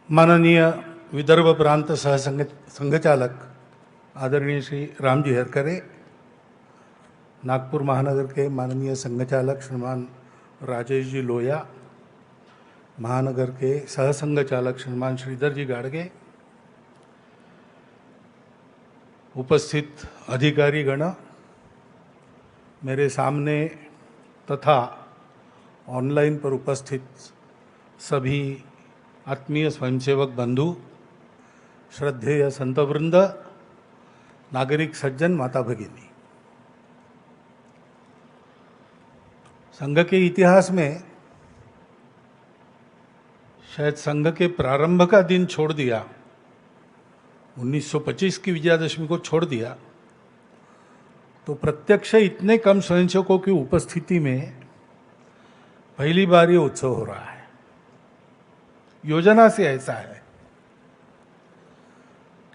माननीय विदर्भ प्रांत संघचालक आदरणीय श्री रामजी हरकरे, नागपुर महानगर के माननीय संघचालक श्रीमान राजेश जी लोया, महानगर के सहसंघचालक श्रीमान श्रीधर जी गाड़गे, उपस्थित अधिकारी गण, मेरे सामने तथा ऑनलाइन पर उपस्थित सभी आत्मीय स्वयंसेवक बंधु, श्रद्धेय संतवृंद, नागरिक सज्जन, माता भगिनी, संघ के इतिहास में शायद संघ के प्रारंभ का दिन छोड़ दिया, 1925 की विजयादशमी को छोड़ दिया, तो प्रत्यक्ष इतने कम स्वयंसेवकों की उपस्थिति में पहली बार ये उत्सव हो रहा है। योजना से ऐसा है,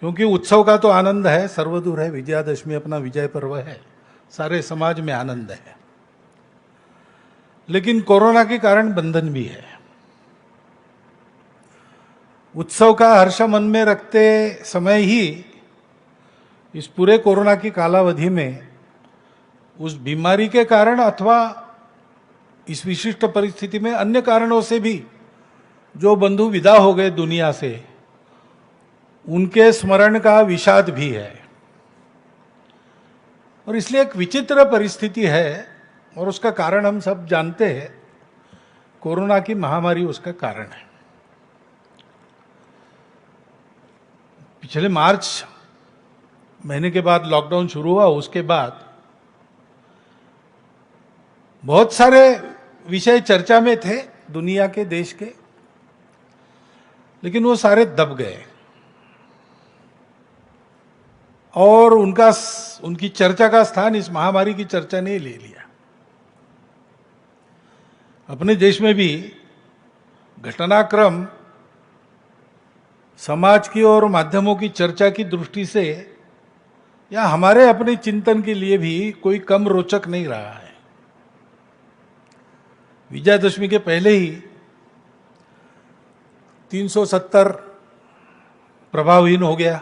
क्योंकि उत्सव का तो आनंद है, सर्वदूर है, विजयादशमी अपना विजय पर्व है, सारे समाज में आनंद है, लेकिन कोरोना के कारण बंधन भी है। उत्सव का हर्ष मन में रखते समय ही इस पूरे कोरोना की कालावधि में उस बीमारी के कारण अथवा इस विशिष्ट परिस्थिति में अन्य कारणों से भी जो बंधु विदा हो गए दुनिया से, उनके स्मरण का विषाद भी है। और इसलिए एक विचित्र परिस्थिति है, और उसका कारण हम सब जानते हैं, कोरोना की महामारी उसका कारण है। पिछले मार्च महीने के बाद लॉकडाउन शुरू हुआ, उसके बाद बहुत सारे विषय चर्चा में थे दुनिया के, देश के, लेकिन वो सारे दब गए और उनकी चर्चा का स्थान इस महामारी की चर्चा ने ले लिया। अपने देश में भी घटनाक्रम समाज की और माध्यमों की चर्चा की दृष्टि से या हमारे अपने चिंतन के लिए भी कोई कम रोचक नहीं रहा है। विजयादशमी के पहले ही 370 प्रभावहीन हो गया,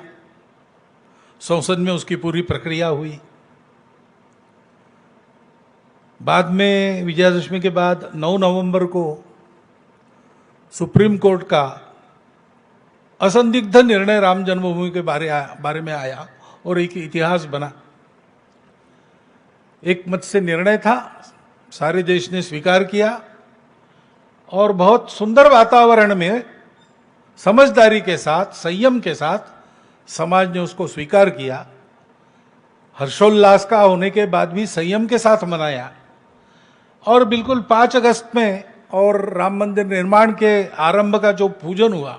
संसद में उसकी पूरी प्रक्रिया हुई। बाद में विजयादशमी के बाद 9 नवंबर को सुप्रीम कोर्ट का असंदिग्ध निर्णय राम जन्मभूमि के बारे में आया और एक इतिहास बना। एक मत से निर्णय था, सारे देश ने स्वीकार किया और बहुत सुंदर वातावरण में समझदारी के साथ, संयम के साथ समाज ने उसको स्वीकार किया। हर्षोल्लास का होने के बाद भी संयम के साथ मनाया और बिल्कुल 5 अगस्त में और राम मंदिर निर्माण के आरंभ का जो पूजन हुआ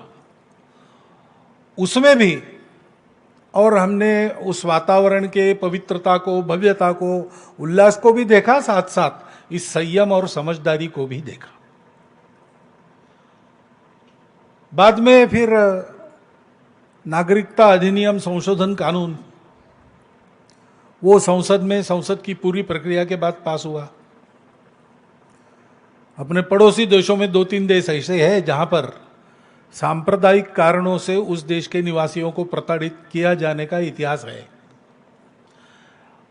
उसमें भी, और हमने उस वातावरण के पवित्रता को, भव्यता को, उल्लास को भी देखा, साथ साथ इस संयम और समझदारी को भी देखा। बाद में फिर नागरिकता अधिनियम संशोधन कानून, वो संसद की पूरी प्रक्रिया के बाद पास हुआ। अपने पड़ोसी देशों में 2-3 देश ऐसे हैं जहां पर सांप्रदायिक कारणों से उस देश के निवासियों को प्रताड़ित किया जाने का इतिहास है,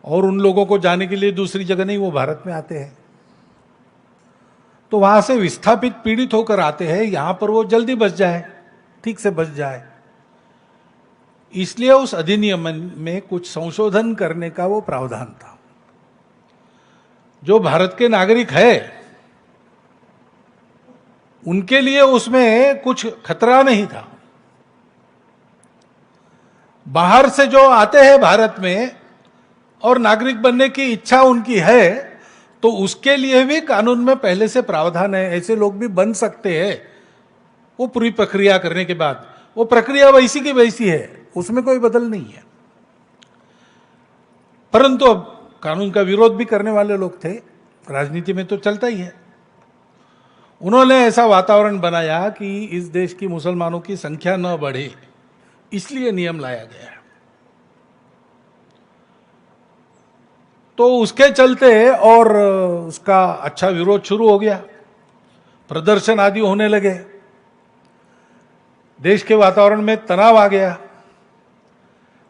और उन लोगों को जाने के लिए दूसरी जगह नहीं, वो भारत में आते हैं। तो वहां से विस्थापित, पीड़ित होकर आते हैं, यहां पर वो जल्दी बच जाए, ठीक से बच जाए, इसलिए उस अधिनियम में कुछ संशोधन करने का वो प्रावधान था। जो भारत के नागरिक है उनके लिए उसमें कुछ खतरा नहीं था। बाहर से जो आते हैं भारत में और नागरिक बनने की इच्छा उनकी है, तो उसके लिए भी कानून में पहले से प्रावधान है, ऐसे लोग भी बन सकते हैं। वो पूरी प्रक्रिया करने के बाद, वो प्रक्रिया वैसी की वैसी है, उसमें कोई बदल नहीं है। परंतु अब कानून का विरोध भी करने वाले लोग थे, राजनीति में तो चलता ही है। उन्होंने ऐसा वातावरण बनाया कि इस देश की मुसलमानों की संख्या न बढ़े, इसलिए नियम लाया गया। तो उसके चलते और उसका अच्छा विरोध शुरू हो गया, प्रदर्शन आदि होने लगे। देश के वातावरण में तनाव आ गया,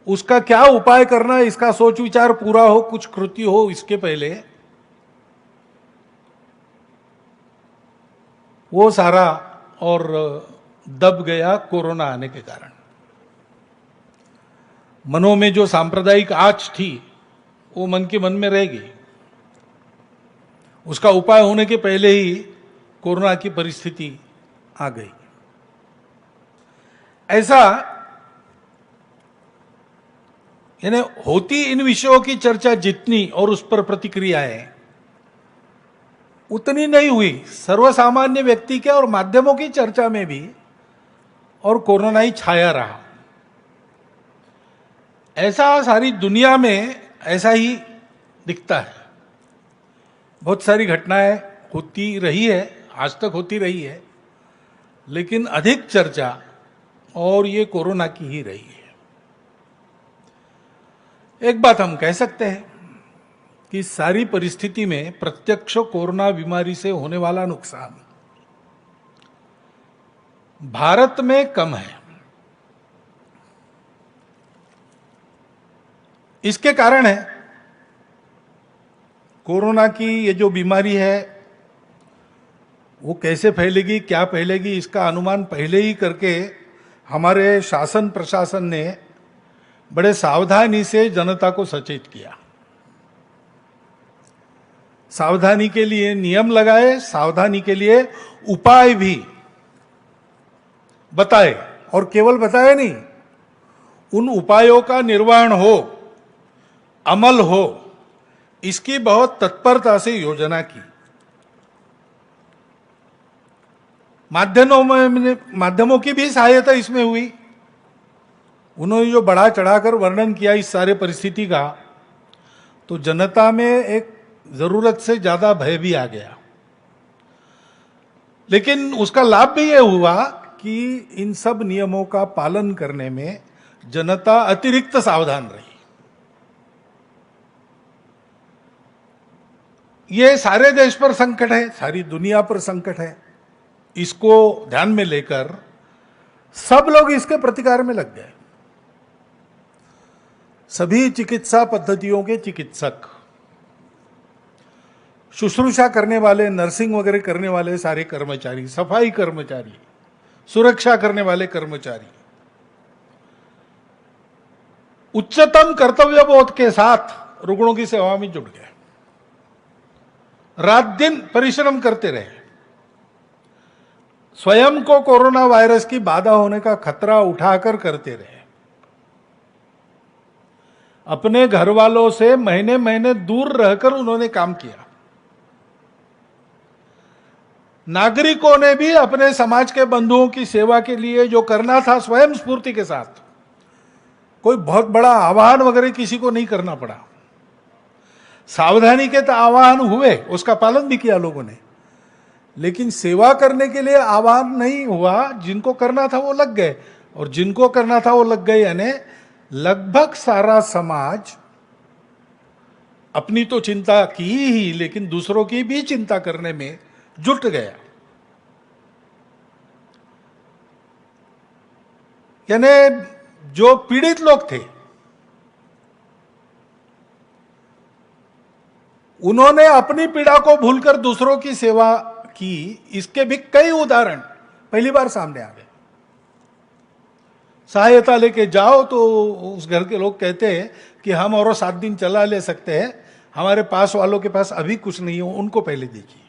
उसका क्या उपाय करना, इसका सोच विचार पूरा हो, कुछ कृति हो, इसके पहले वो सारा और दब गया कोरोना आने के कारण। मनों में जो सांप्रदायिक आँच थी वो मन के मन में रह गई। उसका उपाय होने के पहले ही कोरोना की परिस्थिति आ गई। ऐसा यानी होती इन विषयों की चर्चा जितनी और उस पर प्रतिक्रियाएं उतनी नहीं हुई सर्वसामान्य व्यक्ति के और माध्यमों की चर्चा में भी, और कोरोना ही छाया रहा। ऐसा सारी दुनिया में ऐसा ही दिखता है। बहुत सारी घटनाएं होती रही है, आज तक होती रही है, लेकिन अधिक चर्चा और ये कोरोना की ही रही है। एक बात हम कह सकते हैं कि सारी परिस्थिति में प्रत्यक्ष कोरोना बीमारी से होने वाला नुकसान भारत में कम है। इसके कारण है कोरोना की ये जो बीमारी है वो कैसे फैलेगी, क्या फैलेगी, इसका अनुमान पहले ही करके हमारे शासन प्रशासन ने बड़े सावधानी से जनता को सचेत किया। सावधानी के लिए नियम लगाए, सावधानी के लिए उपाय भी बताए, और केवल बताए नहीं, उन उपायों का निर्वहन हो, अमल हो, इसकी बहुत तत्परता से योजना की। माध्यमों की भी सहायता इसमें हुई। उन्होंने जो बढ़ा चढ़ाकर वर्णन किया इस सारे परिस्थिति का, तो जनता में एक जरूरत से ज्यादा भय भी आ गया। लेकिन उसका लाभ भी यह हुआ कि इन सब नियमों का पालन करने में जनता अतिरिक्त सावधान रही। ये सारे देश पर संकट है, सारी दुनिया पर संकट है। इसको ध्यान में लेकर सब लोग इसके प्रतिकार में लग गए। सभी चिकित्सा पद्धतियों के चिकित्सक, शुश्रूषा करने वाले, नर्सिंग वगैरह करने वाले सारे कर्मचारी, सफाई कर्मचारी, सुरक्षा करने वाले कर्मचारी उच्चतम कर्तव्य बोध के साथ रुग्णों की सेवा में जुट गए। रात दिन परिश्रम करते रहे। स्वयं को कोरोना वायरस की बाधा होने का खतरा उठाकर करते रहे। अपने घर वालों से महीने महीने दूर रहकर उन्होंने काम किया। नागरिकों ने भी अपने समाज के बंधुओं की सेवा के लिए जो करना था स्वयं स्फूर्ति के साथ, कोई बहुत बड़ा आह्वान वगैरह किसी को नहीं करना पड़ा। सावधानी के तो आह्वान हुए, उसका पालन भी किया लोगों ने, लेकिन सेवा करने के लिए आह्वान नहीं हुआ। जिनको करना था वो लग गए, और जिनको करना था वो लग गए, यानी लगभग सारा समाज अपनी तो चिंता की ही, लेकिन दूसरों की भी चिंता करने में जुट गया। यानी जो पीड़ित लोग थे उन्होंने अपनी पीड़ा को भूलकर दूसरों की सेवा की। इसके भी कई उदाहरण पहली बार सामने आ गए। सहायता लेके जाओ तो उस घर के लोग कहते हैं कि हम और 7 दिन चला ले सकते हैं, हमारे पास वालों के पास अभी कुछ नहीं हो, उनको पहले देखिए।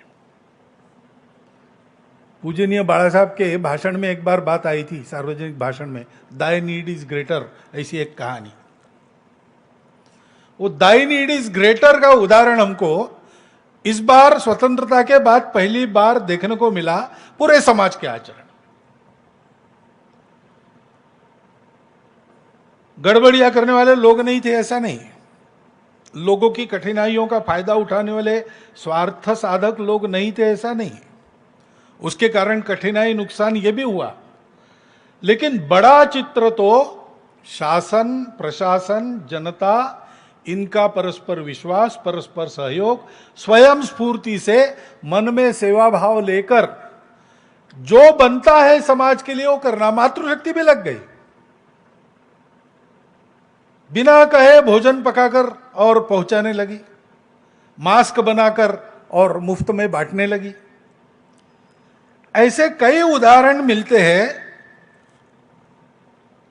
पूजनीय बाला साहब के भाषण में एक बार बात आई थी, सार्वजनिक भाषण में, दाई नीड इज ग्रेटर, ऐसी एक कहानी। वो दाई नीड इज ग्रेटर का उदाहरण हमको इस बार स्वतंत्रता के बाद पहली बार देखने को मिला पूरे समाज के आचरण। गड़बड़ियां करने वाले लोग नहीं थे, ऐसा नहीं। लोगों की कठिनाइयों का फायदा उठाने वाले स्वार्थ साधक लोग नहीं थे, ऐसा नहीं। उसके कारण कठिनाई, नुकसान ये भी हुआ, लेकिन बड़ा चित्र तो शासन, प्रशासन, जनता, इनका परस्पर विश्वास, परस्पर सहयोग, स्वयं स्फूर्ति से मन में सेवा भाव लेकर जो बनता है समाज के लिए वो करना। मातृशक्ति भी लग गई, बिना कहे भोजन पकाकर और पहुंचाने लगी, मास्क बनाकर और मुफ्त में बांटने लगी। ऐसे कई उदाहरण मिलते हैं।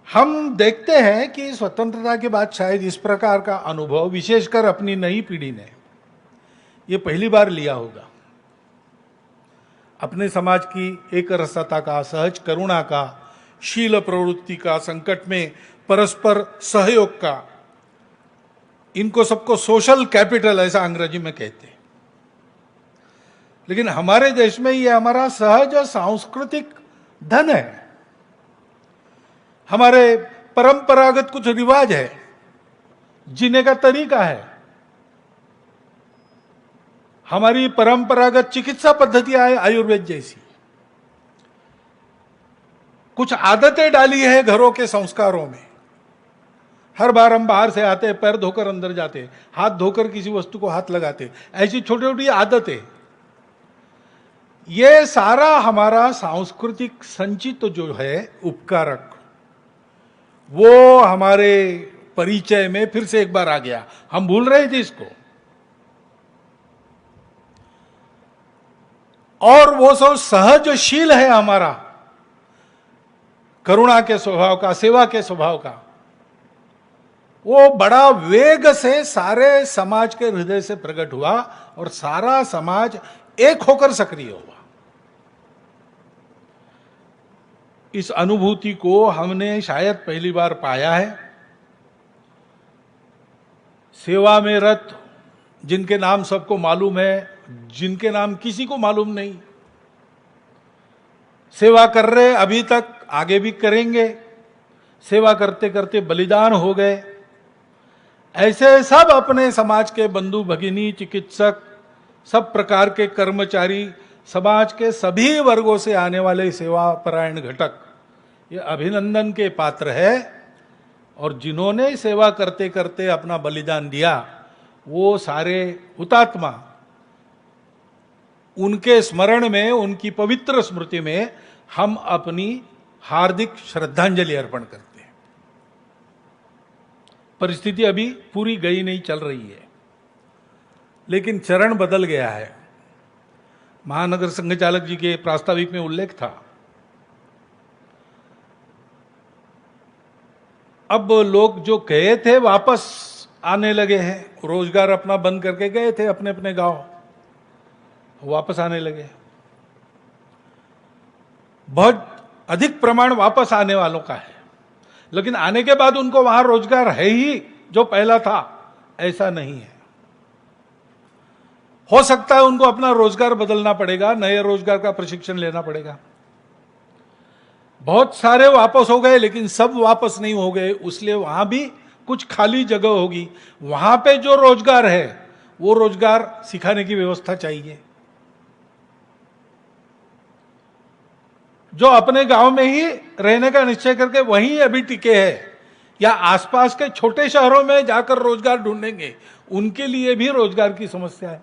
हम देखते हैं कि स्वतंत्रता के बाद शायद इस प्रकार का अनुभव विशेषकर अपनी नई पीढ़ी ने ये पहली बार लिया होगा। अपने समाज की एक रसता का, सहज करुणा का, शील प्रवृत्ति का, संकट में परस्पर सहयोग का, इनको सबको सोशल कैपिटल ऐसा अंग्रेजी में कहते हैं। लेकिन हमारे देश में ये हमारा सहज और सांस्कृतिक धन है। हमारे परंपरागत कुछ रिवाज है, जीने का तरीका है, हमारी परंपरागत चिकित्सा पद्धतियां है आयुर्वेद जैसी, कुछ आदतें डाली है घरों के संस्कारों में। हर बार हम बाहर से आते पैर धोकर अंदर जाते, हाथ धोकर किसी वस्तु को हाथ लगाते, ऐसी छोटी छोटी आदतें, ये सारा हमारा सांस्कृतिक संचित जो है उपकारक, वो हमारे परिचय में फिर से एक बार आ गया। हम भूल रहे थे इसको। और वो सब सहजशील है हमारा, करुणा के स्वभाव का, सेवा के स्वभाव का, वो बड़ा वेग से सारे समाज के हृदय से प्रकट हुआ और सारा समाज एक होकर सक्रिय हुआ। इस अनुभूति को हमने शायद पहली बार पाया है। सेवा में रत जिनके नाम सबको मालूम है, जिनके नाम किसी को मालूम नहीं, सेवा कर रहे अभी तक, आगे भी करेंगे, सेवा करते करते बलिदान हो गए, ऐसे सब अपने समाज के बंधु भगिनी, चिकित्सक, सब प्रकार के कर्मचारी, समाज के सभी वर्गों से आने वाले सेवा परायण घटक, ये अभिनंदन के पात्र है। और जिन्होंने सेवा करते करते अपना बलिदान दिया, वो सारे हुतात्मा, उनके स्मरण में, उनकी पवित्र स्मृति में हम अपनी हार्दिक श्रद्धांजलि अर्पण करते हैं। परिस्थिति अभी पूरी गई नहीं, चल रही है, लेकिन चरण बदल गया है। महानगर संघ चालक जी के प्रास्ताविक में उल्लेख था, अब लोग जो गए थे वापस आने लगे हैं, रोजगार अपना बंद करके गए थे अपने अपने गांव, वापस आने लगे। बहुत अधिक प्रमाण वापस आने वालों का है, लेकिन आने के बाद उनको वहां रोजगार है ही जो पहला था, ऐसा नहीं है। हो सकता है उनको अपना रोजगार बदलना पड़ेगा, नए रोजगार का प्रशिक्षण लेना पड़ेगा। बहुत सारे वापस हो गए, लेकिन सब वापस नहीं हो गए, इसलिए वहां भी कुछ खाली जगह होगी। वहां पे जो रोजगार है वो रोजगार सिखाने की व्यवस्था चाहिए। जो अपने गांव में ही रहने का निश्चय करके वहीं अभी टिके हैं या आसपास के छोटे शहरों में जाकर रोजगार ढूंढेंगे, उनके लिए भी रोजगार की समस्या है।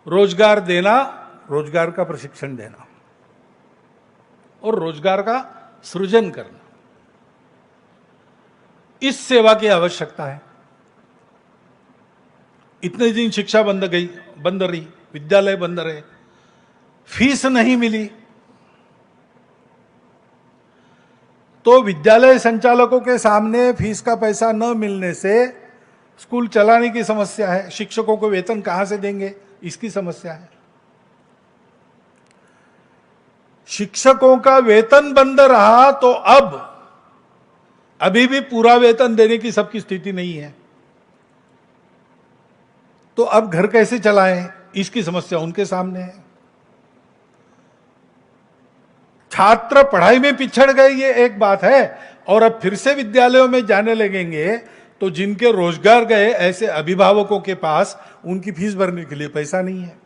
रोजगार देना, रोजगार का प्रशिक्षण देना और रोजगार का सृजन करना, इस सेवा की आवश्यकता है। इतने दिन शिक्षा बंद रही, विद्यालय बंद रहे, फीस नहीं मिली, तो विद्यालय संचालकों के सामने फीस का पैसा न मिलने से स्कूल चलाने की समस्या है। शिक्षकों को वेतन कहां से देंगे, इसकी समस्या है। शिक्षकों का वेतन बंद रहा तो अब अभी भी पूरा वेतन देने की सबकी स्थिति नहीं है, तो अब घर कैसे चलाएं, इसकी समस्या उनके सामने है। छात्र पढ़ाई में पिछड़ गए, ये एक बात है, और अब फिर से विद्यालयों में जाने लगेंगे तो जिनके रोजगार गए ऐसे अभिभावकों के पास उनकी फीस भरने के लिए पैसा नहीं है,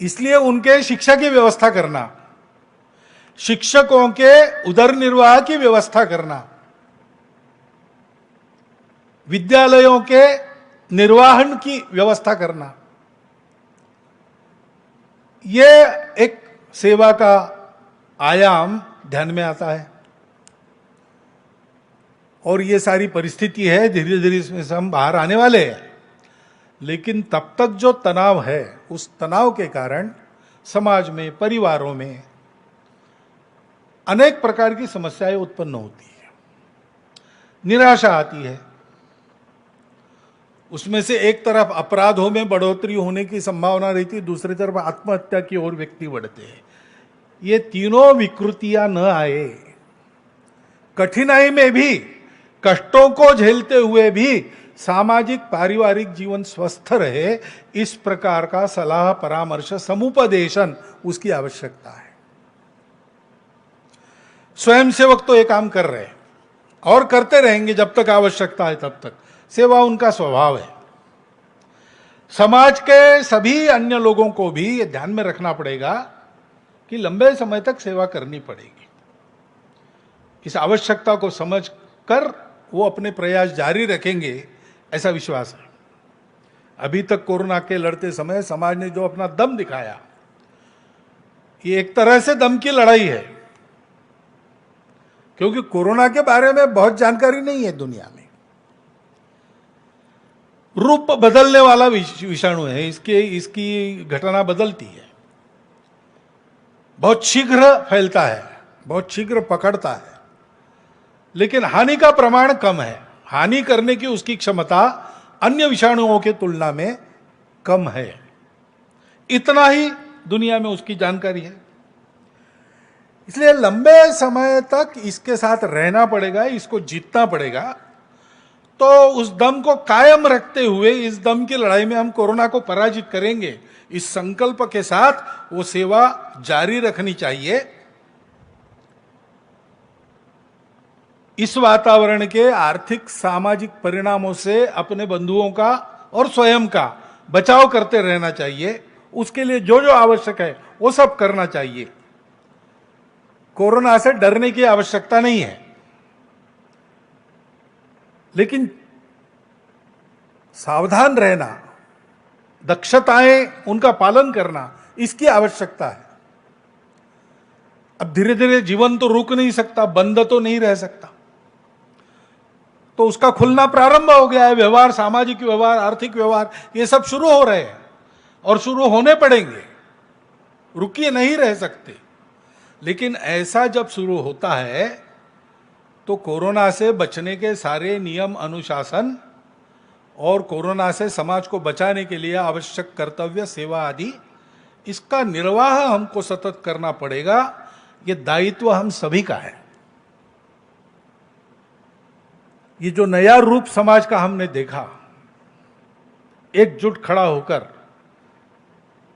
इसलिए उनके शिक्षा की व्यवस्था करना, शिक्षकों के उदर निर्वाह की व्यवस्था करना, विद्यालयों के निर्वहन की व्यवस्था करना, ये एक सेवा का आयाम ध्यान में आता है। और ये सारी परिस्थिति है, धीरे धीरे इसमें से हम बाहर आने वाले हैं। लेकिन तब तक जो तनाव है, उस तनाव के कारण समाज में, परिवारों में अनेक प्रकार की समस्याएं उत्पन्न होती है, निराशा आती है। उसमें से एक तरफ अपराधों में बढ़ोतरी होने की संभावना रहती है, दूसरी तरफ आत्महत्या की ओर व्यक्ति बढ़ते हैं। ये तीनों विकृतियां न आए, कठिनाई में भी, कष्टों को झेलते हुए भी सामाजिक पारिवारिक जीवन स्वस्थ रहे, इस प्रकार का सलाह परामर्श समुपदेशन उसकी आवश्यकता है। स्वयंसेवक तो ये काम कर रहे हैं और करते रहेंगे जब तक आवश्यकता है, तब तक सेवा उनका स्वभाव है। समाज के सभी अन्य लोगों को भी ये ध्यान में रखना पड़ेगा कि लंबे समय तक सेवा करनी पड़ेगी। इस आवश्यकता को समझकर वो अपने प्रयास जारी रखेंगे, ऐसा विश्वास है। अभी तक कोरोना के लड़ते समय समाज ने जो अपना दम दिखाया, ये एक तरह से दम की लड़ाई है, क्योंकि कोरोना के बारे में बहुत जानकारी नहीं है दुनिया में। रूप बदलने वाला विषाणु है, इसकी घटना बदलती है, बहुत शीघ्र फैलता है, बहुत शीघ्र पकड़ता है, लेकिन हानि का प्रमाण कम है। हानि करने की उसकी क्षमता अन्य विषाणुओं के तुलना में कम है। इतना ही दुनिया में उसकी जानकारी है। इसलिए लंबे समय तक इसके साथ रहना पड़ेगा, इसको जीतना पड़ेगा। तो उस दम को कायम रखते हुए इस दम की लड़ाई में हम कोरोना को पराजित करेंगे, इस संकल्प के साथ वो सेवा जारी रखनी चाहिए। इस वातावरण के आर्थिक सामाजिक परिणामों से अपने बंधुओं का और स्वयं का बचाव करते रहना चाहिए। उसके लिए जो जो आवश्यक है वो सब करना चाहिए। कोरोना से डरने की आवश्यकता नहीं है, लेकिन सावधान रहना, दक्षताएं उनका पालन करना, इसकी आवश्यकता है। अब धीरे धीरे जीवन तो रुक नहीं सकता, बंद तो नहीं रह सकता, तो उसका खुलना प्रारंभ हो गया है। व्यवहार, सामाजिक व्यवहार, आर्थिक व्यवहार, ये सब शुरू हो रहे हैं और शुरू होने पड़ेंगे, रुकिए नहीं रह सकते। लेकिन ऐसा जब शुरू होता है तो कोरोना से बचने के सारे नियम अनुशासन और कोरोना से समाज को बचाने के लिए आवश्यक कर्तव्य, सेवा आदि, इसका निर्वाह हमको सतत करना पड़ेगा। ये दायित्व हम सभी का है। ये जो नया रूप समाज का हमने देखा, एकजुट खड़ा होकर,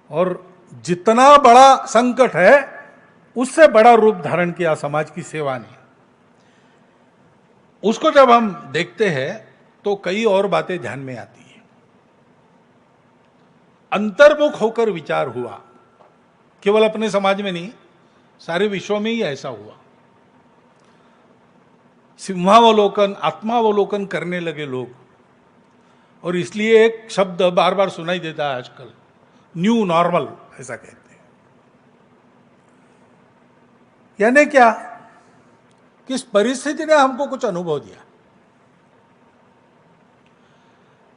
और जितना बड़ा संकट है उससे बड़ा रूप धारण किया समाज की सेवा ने, उसको जब हम देखते हैं तो कई और बातें ध्यान में आती है। अंतर्मुख होकर विचार हुआ, केवल अपने समाज में नहीं, सारे विश्व में ही ऐसा हुआ। सिंहावलोकन, आत्मावलोकन करने लगे लोग। और इसलिए एक शब्द बार बार सुनाई देता है आजकल, न्यू नॉर्मल, ऐसा कहते हैं। यानी क्या? किस परिस्थिति ने हमको कुछ अनुभव दिया।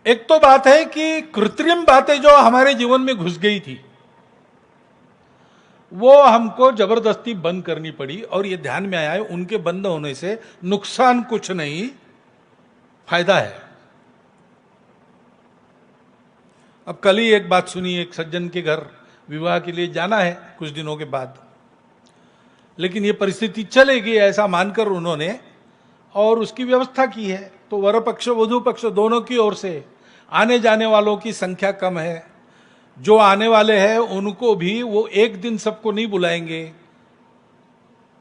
एक तो बात है कि कृत्रिम बातें जो हमारे जीवन में घुस गई थी, वो हमको जबरदस्ती बंद करनी पड़ी, और ये ध्यान में आया है उनके बंद होने से नुकसान कुछ नहीं, फायदा है। अब कल ही एक बात सुनी, एक सज्जन के घर विवाह के लिए जाना है कुछ दिनों के बाद, लेकिन ये परिस्थिति चलेगी ऐसा मानकर उन्होंने और उसकी व्यवस्था की है। तो वर पक्ष वधू पक्ष दोनों की ओर से आने जाने वालों की संख्या कम है। जो आने वाले हैं उनको भी वो एक दिन सबको नहीं बुलाएंगे,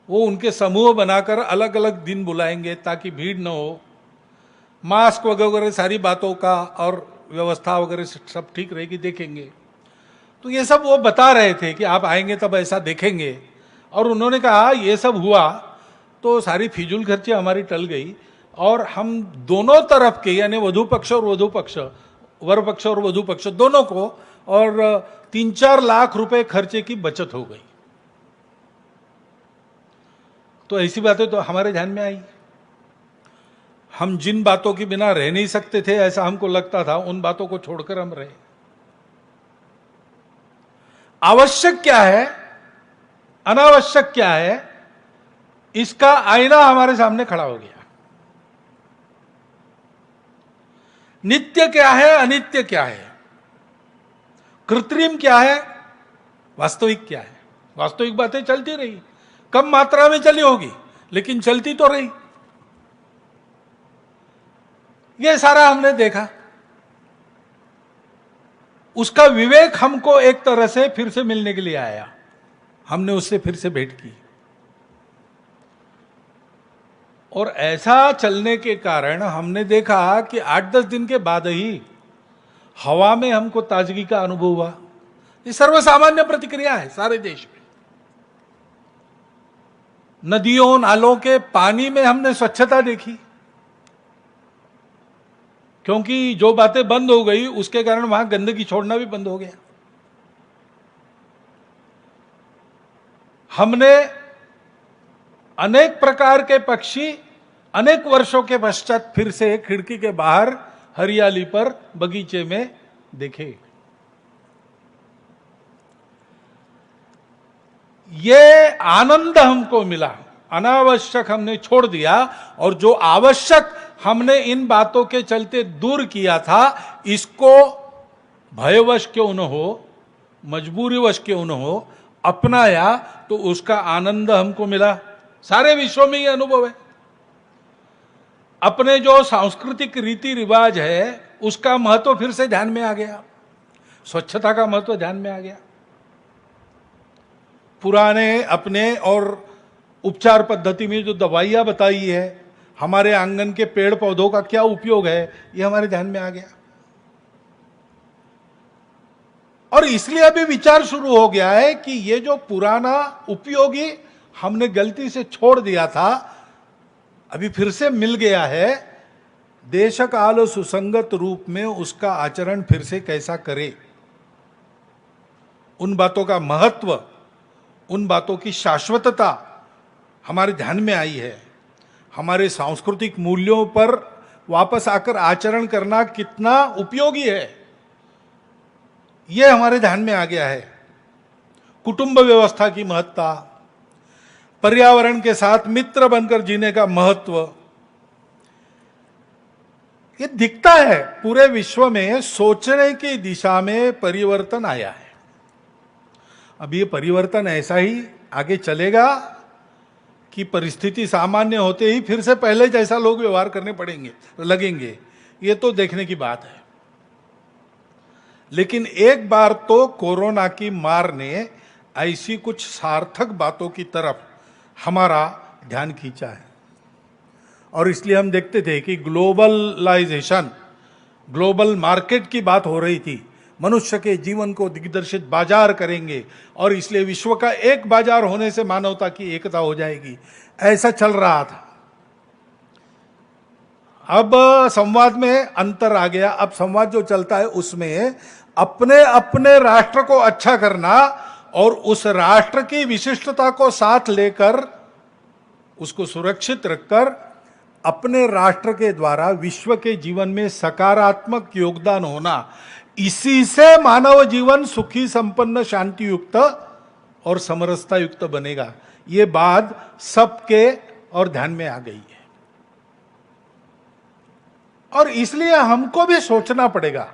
वो उनके समूह बनाकर अलग अलग दिन बुलाएंगे ताकि भीड़ न हो। मास्क वगैरह सारी बातों का और व्यवस्था वगैरह सब ठीक रहेगी, देखेंगे। तो ये सब वो बता रहे थे कि आप आएंगे तब ऐसा देखेंगे। और उन्होंने कहा ये सब हुआ तो सारी फिजूल खर्ची हमारी टल गई, और हम दोनों तरफ के, यानी वधू पक्ष और वधू पक्ष, वर पक्ष और वधू पक्ष दोनों को और 3-4 लाख रुपए खर्चे की बचत हो गई। तो ऐसी बातें तो हमारे ध्यान में आई। हम जिन बातों के बिना रह नहीं सकते थे, ऐसा हमको लगता था, उन बातों को छोड़कर हम रहे। आवश्यक क्या है, अनावश्यक क्या है, इसका आईना हमारे सामने खड़ा हो गया। नित्य क्या है, अनित्य क्या है, कृत्रिम क्या है, वास्तविक क्या है। वास्तविक बातें चलती रही, कम मात्रा में चली होगी, लेकिन चलती तो रही। ये सारा हमने देखा। उसका विवेक हमको एक तरह से फिर से मिलने के लिए आया। हमने उससे फिर से भेंट की, और ऐसा चलने के कारण हमने देखा कि 8-10 दिन के बाद ही हवा में हमको ताजगी का अनुभव हुआ। ये सर्वसामान्य प्रतिक्रिया है सारे देश में। नदियों नालों के पानी में हमने स्वच्छता देखी, क्योंकि जो बातें बंद हो गई उसके कारण वहां गंदगी छोड़ना भी बंद हो गया। हमने अनेक प्रकार के पक्षी अनेक वर्षों के पश्चात फिर से खिड़की के बाहर हरियाली पर बगीचे में देखे। ये आनंद हमको मिला। अनावश्यक हमने छोड़ दिया, और जो आवश्यक हमने इन बातों के चलते दूर किया था, इसको भयवश क्यों न हो, मजबूरीवश क्यों न हो, अपनाया, तो उसका आनंद हमको मिला। सारे विश्व में ये अनुभव है। अपने जो सांस्कृतिक रीति रिवाज है उसका महत्व फिर से ध्यान में आ गया, स्वच्छता का महत्व ध्यान में आ गया। पुराने अपने और उपचार पद्धति में जो दवाइयां बताई है, हमारे आंगन के पेड़ पौधों का क्या उपयोग है, ये हमारे ध्यान में आ गया। और इसलिए अभी विचार शुरू हो गया है कि ये जो पुराना उपयोगी हमने गलती से छोड़ दिया था, अभी फिर से मिल गया है। देश काल सुसंगत रूप में उसका आचरण फिर से कैसा करे, उन बातों का महत्व, उन बातों की शाश्वतता हमारे ध्यान में आई है। हमारे सांस्कृतिक मूल्यों पर वापस आकर आचरण करना कितना उपयोगी है, यह हमारे ध्यान में आ गया है। कुटुंब व्यवस्था की महत्ता, पर्यावरण के साथ मित्र बनकर जीने का महत्व, ये दिखता है पूरे विश्व में। सोचने की दिशा में परिवर्तन आया है। अब ये परिवर्तन ऐसा ही आगे चलेगा कि परिस्थिति सामान्य होते ही फिर से पहले जैसा लोग व्यवहार करने पड़ेंगे, लगेंगे, ये तो देखने की बात है। लेकिन एक बार तो कोरोना की मार ने ऐसी कुछ सार्थक बातों की तरफ हमारा ध्यान खींचा है। और इसलिए हम देखते थे कि ग्लोबलाइजेशन, ग्लोबल मार्केट की बात हो रही थी। मनुष्य के जीवन को दिग्दर्शित बाजार करेंगे, और इसलिए विश्व का एक बाजार होने से मानवता की एकता हो जाएगी, ऐसा चल रहा था। अब संवाद में अंतर आ गया। अब संवाद जो चलता है उसमें अपने अपने राष्ट्र को अच्छा करना और उस राष्ट्र की विशिष्टता को साथ लेकर उसको सुरक्षित रखकर अपने राष्ट्र के द्वारा विश्व के जीवन में सकारात्मक योगदान होना, इसी से मानव जीवन सुखी, संपन्न, शांति युक्त और समरसता युक्त बनेगा। ये बात सबके और ध्यान में आ गई है। और इसलिए हमको भी सोचना पड़ेगा।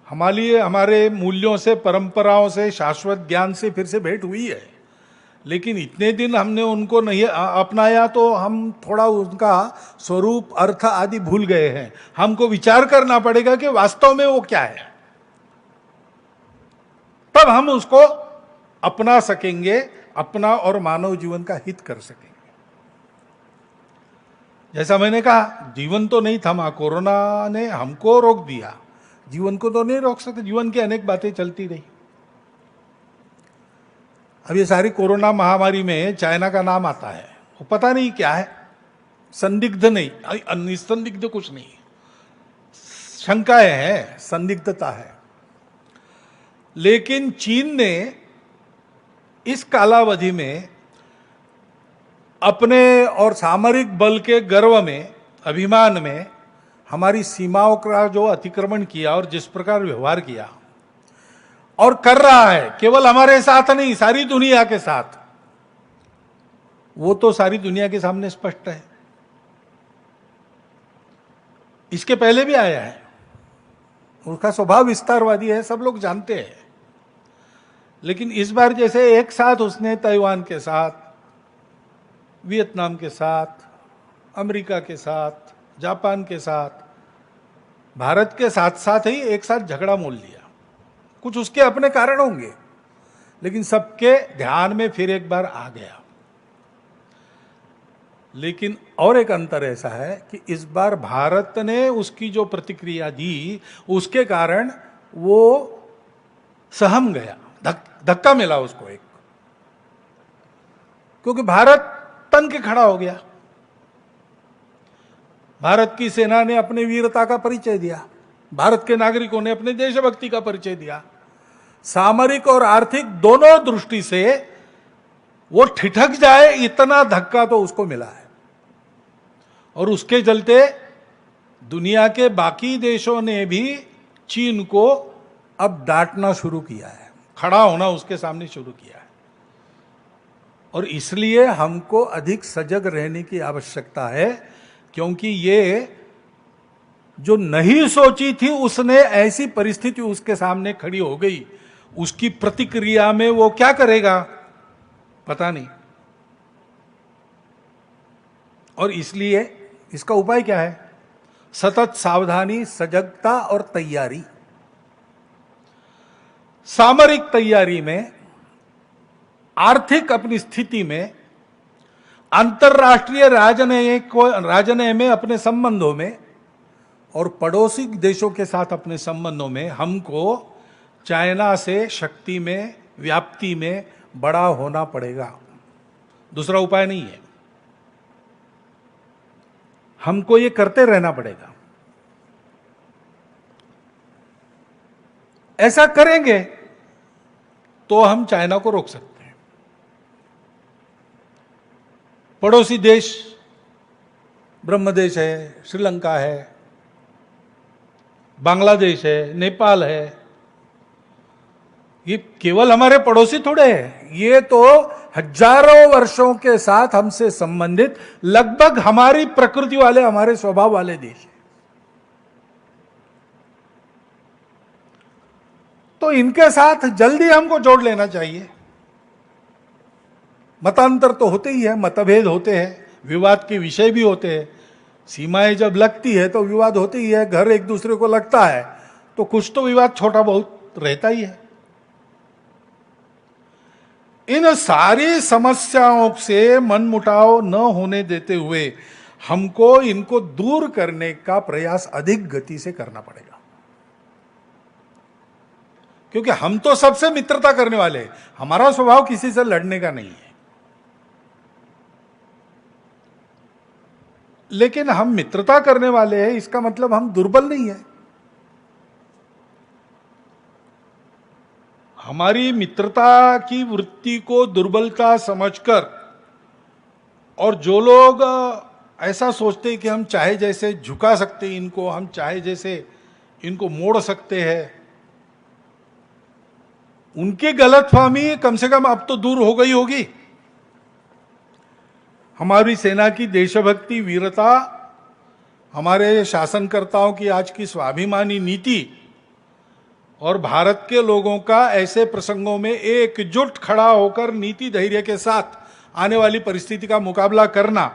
हमारे मूल्यों से, परंपराओं से, शाश्वत ज्ञान से फिर से भेंट हुई है, लेकिन इतने दिन हमने उनको नहीं अपनाया, तो हम थोड़ा उनका स्वरूप, अर्थ आदि भूल गए हैं। हमको विचार करना पड़ेगा कि वास्तव में वो क्या है, तब हम उसको अपना सकेंगे, अपना और मानव जीवन का हित कर सकेंगे। जैसा मैंने कहा, जीवन तो नहीं थमा, कोरोना ने हमको रोक दिया, जीवन को तो नहीं रोक सकते। जीवन की अनेक बातें चलती रही। अब ये सारी कोरोना महामारी में चाइना का नाम आता है, वो पता नहीं क्या है, संदिग्ध नहीं, निसंदिग्ध कुछ नहीं, शंकाएं हैं, संदिग्धता है। लेकिन चीन ने इस कालावधि में अपने और सामरिक बल के गर्व में, अभिमान में हमारी सीमाओं का जो अतिक्रमण किया और जिस प्रकार व्यवहार किया और कर रहा है, केवल हमारे साथ नहीं, सारी दुनिया के साथ, वो तो सारी दुनिया के सामने स्पष्ट है। इसके पहले भी आया है, उसका स्वभाव विस्तारवादी है, सब लोग जानते हैं। लेकिन इस बार जैसे एक साथ उसने ताइवान के साथ, वियतनाम के साथ, अमेरिका के साथ, जापान के साथ, भारत के साथ साथ ही एक साथ झगड़ा मोल लिया। कुछ उसके अपने कारण होंगे, लेकिन सबके ध्यान में फिर एक बार आ गया। लेकिन और एक अंतर ऐसा है कि इस बार भारत ने उसकी जो प्रतिक्रिया दी, उसके कारण वो सहम गया, धक्का मिला उसको एक, क्योंकि भारत तन के खड़ा हो गया। भारत की सेना ने अपने वीरता का परिचय दिया, भारत के नागरिकों ने अपने देशभक्ति का परिचय दिया। सामरिक और आर्थिक दोनों दृष्टि से वो ठिठक जाए, इतना धक्का तो उसको मिला है। और उसके चलते दुनिया के बाकी देशों ने भी चीन को अब डांटना शुरू किया है, खड़ा होना उसके सामने शुरू किया है। और इसलिए हमको अधिक सजग रहने की आवश्यकता है, क्योंकि ये जो नहीं सोची थी उसने ऐसी परिस्थिति उसके सामने खड़ी हो गई, उसकी प्रतिक्रिया में वो क्या करेगा पता नहीं। और इसलिए इसका उपाय क्या है? सतत सावधानी, सजगता और तैयारी। सामरिक तैयारी में, आर्थिक अपनी स्थिति में, अंतर्राष्ट्रीय राजनय में, अपने संबंधों में और पड़ोसी देशों के साथ अपने संबंधों में हमको चाइना से शक्ति में, व्याप्ति में बड़ा होना पड़ेगा। दूसरा उपाय नहीं है, हमको ये करते रहना पड़ेगा। ऐसा करेंगे तो हम चाइना को रोक सकते हैं। पड़ोसी देश ब्रह्मदेश है, श्रीलंका है, बांग्लादेश है, नेपाल है, ये केवल हमारे पड़ोसी थोड़े हैं, ये तो हजारों वर्षों के साथ हमसे संबंधित, लगभग हमारी प्रकृति वाले, हमारे स्वभाव वाले देश हैं। तो इनके साथ जल्दी हमको जोड़ लेना चाहिए। मतांतर तो होते ही है, मतभेद होते हैं, विवाद के विषय भी होते हैं। सीमाएं जब लगती है तो विवाद होते ही है, घर एक दूसरे को लगता है तो कुछ तो विवाद छोटा बहुत रहता ही है। इन सारी समस्याओं से मनमुटाव न होने देते हुए हमको इनको दूर करने का प्रयास अधिक गति से करना पड़ेगा, क्योंकि हम तो सबसे मित्रता करने वाले हैं, हमारा स्वभाव किसी से लड़ने का नहीं है। लेकिन हम मित्रता करने वाले हैं, इसका मतलब हम दुर्बल नहीं है। हमारी मित्रता की वृत्ति को दुर्बलता समझकर, और जो लोग ऐसा सोचते हैं कि हम चाहे जैसे झुका सकते हैं इनको, हम चाहे जैसे इनको मोड़ सकते हैं, उनकी गलतफहमी कम से कम अब तो दूर हो गई होगी। हमारी सेना की देशभक्ति, वीरता, हमारे शासनकर्ताओं की आज की स्वाभिमानी नीति और भारत के लोगों का ऐसे प्रसंगों में एकजुट खड़ा होकर नीति धैर्य के साथ आने वाली परिस्थिति का मुकाबला करना,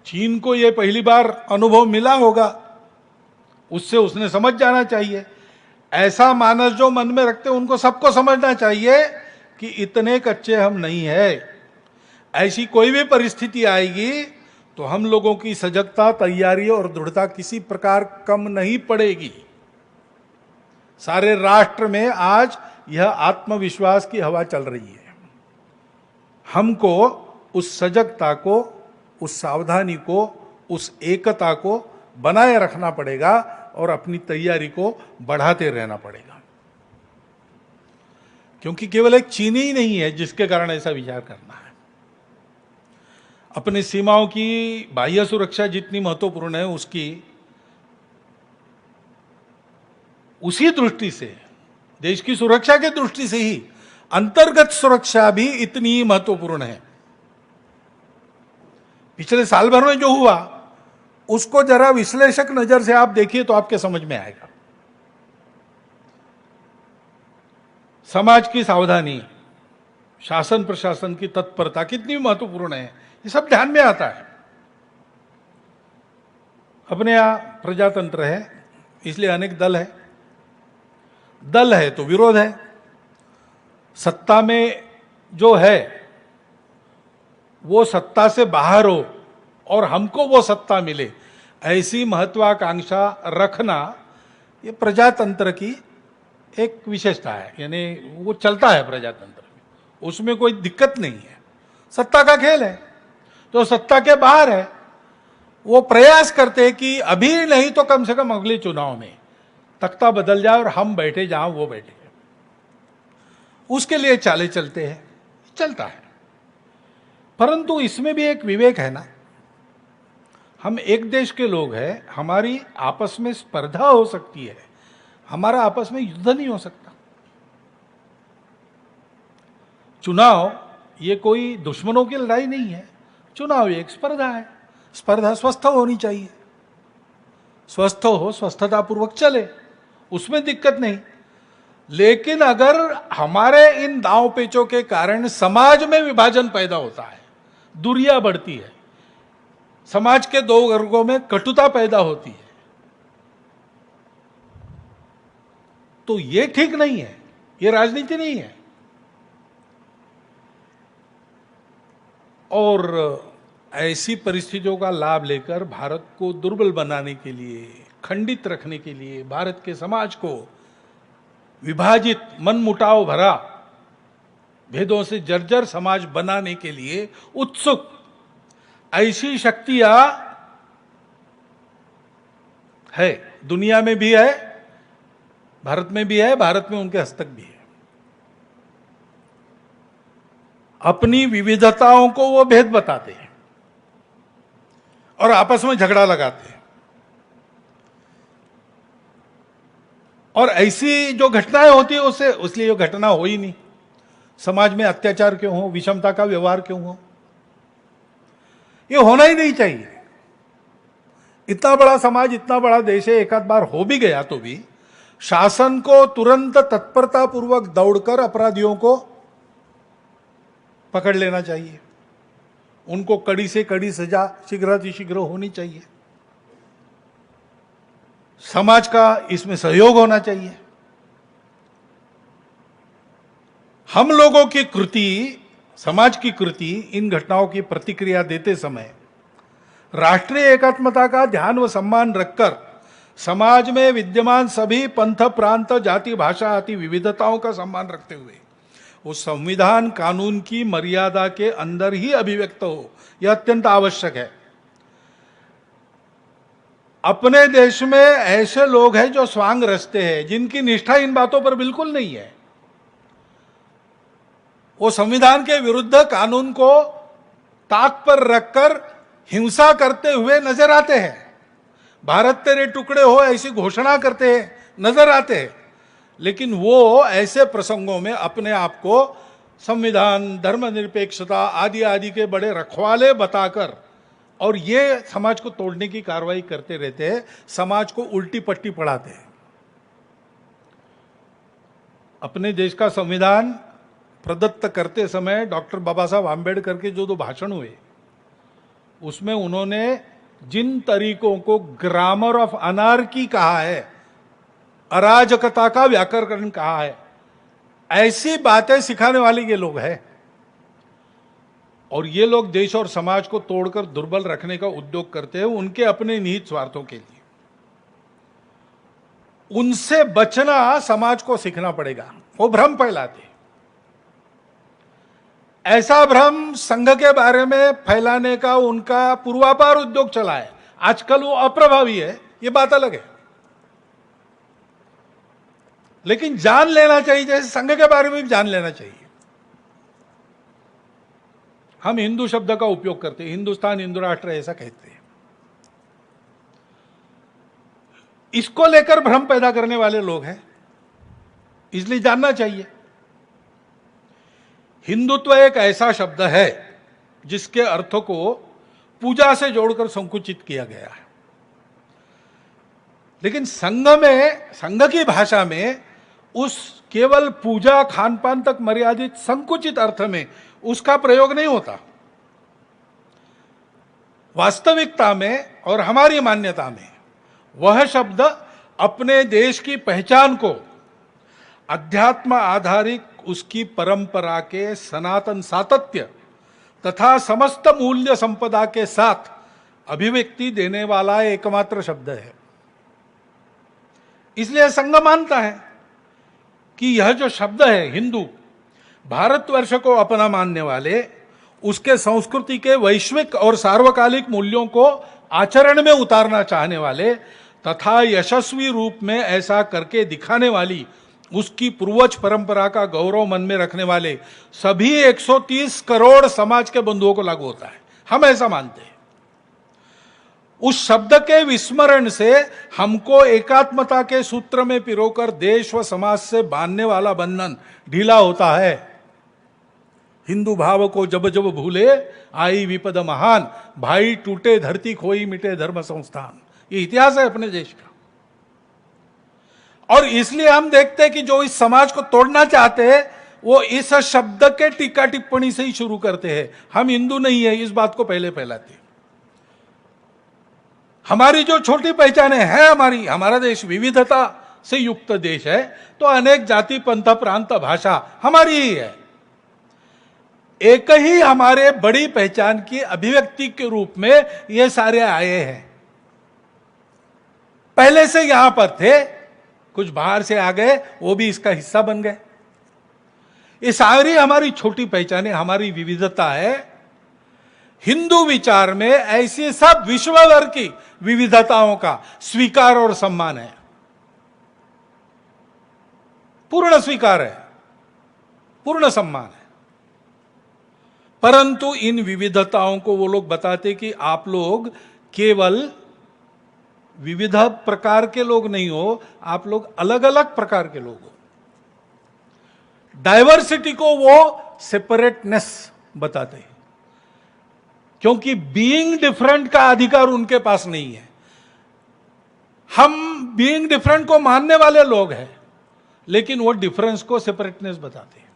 चीन को यह पहली बार अनुभव मिला होगा, उससे उसने समझ जाना चाहिए। ऐसा मानस जो मन में रखते हैं उनको सबको समझना चाहिए कि इतने कच्चे हम नहीं है। ऐसी कोई भी परिस्थिति आएगी तो हम लोगों की सजगता, तैयारी और दृढ़ता किसी प्रकार कम नहीं पड़ेगी। सारे राष्ट्र में आज यह आत्मविश्वास की हवा चल रही है। हमको उस सजगता को, उस सावधानी को, उस एकता को बनाए रखना पड़ेगा और अपनी तैयारी को बढ़ाते रहना पड़ेगा। क्योंकि केवल एक चीनी ही नहीं है जिसके कारण ऐसा विचार करना है। अपनी सीमाओं की बाह्य सुरक्षा जितनी महत्वपूर्ण है, उसी दृष्टि से, देश की सुरक्षा की दृष्टि से ही अंतर्गत सुरक्षा भी इतनी महत्वपूर्ण है। पिछले साल भर में जो हुआ उसको जरा विश्लेषक नजर से आप देखिए तो आपके समझ में आएगा। समाज की सावधानी, शासन प्रशासन की तत्परता कितनी महत्वपूर्ण है, ये सब ध्यान में आता है। अपने यहां प्रजातंत्र है, इसलिए अनेक दल है। दल है तो विरोध है। सत्ता में जो है वो सत्ता से बाहर हो और हमको वो सत्ता मिले, ऐसी महत्वाकांक्षा रखना ये प्रजातंत्र की एक विशेषता है। यानी वो चलता है प्रजातंत्र में, उसमें कोई दिक्कत नहीं है। सत्ता का खेल है, तो सत्ता के बाहर है वो प्रयास करते हैं कि अभी नहीं तो कम से कम अगले चुनाव में तख्ता बदल जाए और हम बैठे जहां वो बैठे, उसके लिए चाले चलते हैं, चलता है। परंतु इसमें भी एक विवेक है ना। हम एक देश के लोग हैं, हमारी आपस में स्पर्धा हो सकती है, हमारा आपस में युद्ध नहीं हो सकता। चुनाव ये कोई दुश्मनों की लड़ाई नहीं है, चुनाव एक स्पर्धा है। स्पर्धा स्वस्थ होनी चाहिए, स्वस्थ हो, स्वस्थता पूर्वक चले, उसमें दिक्कत नहीं। लेकिन अगर हमारे इन दांव पेचों के कारण समाज में विभाजन पैदा होता है, दूरियां बढ़ती है, समाज के दो वर्गों में कटुता पैदा होती है, तो ये ठीक नहीं है, ये राजनीति नहीं है। और ऐसी परिस्थितियों का लाभ लेकर भारत को दुर्बल बनाने के लिए, खंडित रखने के लिए, भारत के समाज को विभाजित, मनमुटाव भरा, भेदों से जर्जर समाज बनाने के लिए उत्सुक ऐसी शक्तियां है, दुनिया में भी है, भारत में भी है, भारत में उनके हस्तक भी है। अपनी विविधताओं को वो भेद बताते हैं और आपस में झगड़ा लगाते हैं। और ऐसी जो घटनाएं होती है उससे, इसलिए वो घटना हो ही नहीं। समाज में अत्याचार क्यों हो, विषमता का व्यवहार क्यों हो, ये होना ही नहीं चाहिए। इतना बड़ा समाज, इतना बड़ा देश है, एक आध बार हो भी गया तो भी शासन को तुरंत तत्परता पूर्वक दौड़कर अपराधियों को पकड़ लेना चाहिए, उनको कड़ी से कड़ी सजा शीघ्रातिशीघ्र होनी चाहिए। समाज का इसमें सहयोग होना चाहिए। हम लोगों की कृति, समाज की कृति इन घटनाओं की प्रतिक्रिया देते समय राष्ट्रीय एकात्मता का ध्यान व सम्मान रखकर समाज में विद्यमान सभी पंथ, प्रांत, जाति, भाषा आदि विविधताओं का सम्मान रखते हुए उस संविधान कानून की मर्यादा के अंदर ही अभिव्यक्त हो, यह अत्यंत आवश्यक है। अपने देश में ऐसे लोग हैं जो स्वांग रचते हैं, जिनकी निष्ठा इन बातों पर बिल्कुल नहीं है। वो संविधान के विरुद्ध कानून को ताक पर रखकर हिंसा करते हुए नजर आते हैं, भारत तेरे टुकड़े हो ऐसी घोषणा करते हैं, नजर आते हैं। लेकिन वो ऐसे प्रसंगों में अपने आप को संविधान, धर्मनिरपेक्षता आदि आदि के बड़े रखवाले बताकर और ये समाज को तोड़ने की कार्रवाई करते रहते हैं, समाज को उल्टी पट्टी पढ़ाते हैं। अपने देश का संविधान प्रदत्त करते समय डॉक्टर बाबा साहब आम्बेडकर के जो दो भाषण हुए, उसमें उन्होंने जिन तरीकों को ग्रामर ऑफ अनार्की कहा है, अराजकता का व्याकरण कहा है, ऐसी बातें सिखाने वाले ये लोग हैं। और ये लोग देश और समाज को तोड़कर दुर्बल रखने का उद्योग करते हैं, उनके अपने निहित स्वार्थों के लिए। उनसे बचना समाज को सीखना पड़ेगा। वो भ्रम फैलाते, ऐसा भ्रम संघ के बारे में फैलाने का उनका पूर्वापार उद्योग चला है। आजकल वो अप्रभावी है, ये बात अलग है, लेकिन जान लेना चाहिए, जैसे संघ के बारे में भी जान लेना चाहिए। हम हिंदू शब्द का उपयोग करते हैं, हिंदुस्तान हिंदू राष्ट्र ऐसा कहते हैं। इसको लेकर भ्रम पैदा करने वाले लोग हैं, इसलिए जानना चाहिए। हिंदुत्व एक ऐसा शब्द है जिसके अर्थों को पूजा से जोड़कर संकुचित किया गया है, लेकिन संघ की भाषा में उस केवल पूजा खान पान तक मर्यादित संकुचित अर्थ में उसका प्रयोग नहीं होता। वास्तविकता में और हमारी मान्यता में वह शब्द अपने देश की पहचान को अध्यात्म आधारित उसकी परंपरा के सनातन सातत्य तथा समस्त मूल्य संपदा के साथ अभिव्यक्ति देने वाला एकमात्र शब्द है। इसलिए संघ मानता है कि यह जो शब्द है हिंदू, भारतवर्ष को अपना मानने वाले, उसके संस्कृति के वैश्विक और सार्वकालिक मूल्यों को आचरण में उतारना चाहने वाले तथा यशस्वी रूप में ऐसा करके दिखाने वाली उसकी पूर्वज परंपरा का गौरव मन में रखने वाले सभी 130 करोड़ समाज के बंधुओं को लागू होता है। हम ऐसा मानते हैं। उस शब्द के विस्मरण से हमको एकात्मता के सूत्र में पिरोकर देश व समाज से बांधने वाला बंधन ढीला होता है। हिंदू भाव को जब जब भूले आई विपद महान, भाई टूटे धरती खोई मिटे धर्म संस्थान। ये इतिहास है अपने देश का। और इसलिए हम देखते हैं कि जो इस समाज को तोड़ना चाहते हैं वो इस शब्द के टीका टिप्पणी से ही शुरू करते हैं। हम हिंदू नहीं है इस बात को पहले फैलाते हैं। हमारी जो छोटी पहचाने हैं, हमारा देश विविधता से युक्त देश है, तो अनेक जाति पंथ प्रांत भाषा हमारी ही है। एक ही हमारे बड़ी पहचान की अभिव्यक्ति के रूप में ये सारे आए हैं। पहले से यहां पर थे, कुछ बाहर से आ गए, वो भी इसका हिस्सा बन गए। ये सारी हमारी छोटी पहचाने, हमारी विविधता है। हिंदू विचार में ऐसी सब विश्व भर की विविधताओं का स्वीकार और सम्मान है, पूर्ण स्वीकार है, पूर्ण सम्मान है। परंतु इन विविधताओं को वो लोग बताते कि आप लोग केवल विविध प्रकार के लोग नहीं हो, आप लोग अलग अलग प्रकार के लोग हो। डाइवर्सिटी को वो सेपरेटनेस बताते हैं, क्योंकि बीइंग डिफरेंट का अधिकार उनके पास नहीं है। हम बीइंग डिफरेंट को मानने वाले लोग हैं, लेकिन वो डिफरेंस को सेपरेटनेस बताते हैं।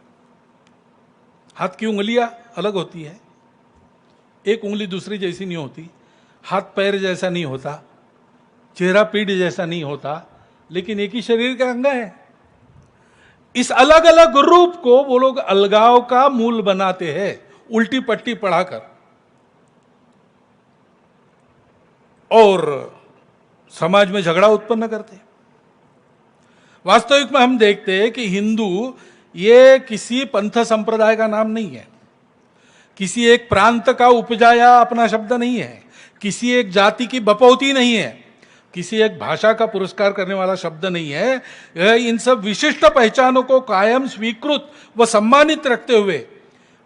हाथ की उंगलियां अलग होती है, एक उंगली दूसरी जैसी नहीं होती, हाथ पैर जैसा नहीं होता, चेहरा पीठ जैसा नहीं होता, लेकिन एक ही शरीर का अंग है। इस अलग अलग रूप को वो लोग अलगाव का मूल बनाते हैं, उल्टी पट्टी पढ़ाकर, और समाज में झगड़ा उत्पन्न करते हैं। वास्तविक में हम देखते हैं कि हिंदू ये किसी पंथ संप्रदाय का नाम नहीं है, किसी एक प्रांत का उपजाया अपना शब्द नहीं है, किसी एक जाति की बपौती नहीं है, किसी एक भाषा का पुरस्कार करने वाला शब्द नहीं है। यह इन सब विशिष्ट पहचानों को कायम स्वीकृत व सम्मानित रखते हुए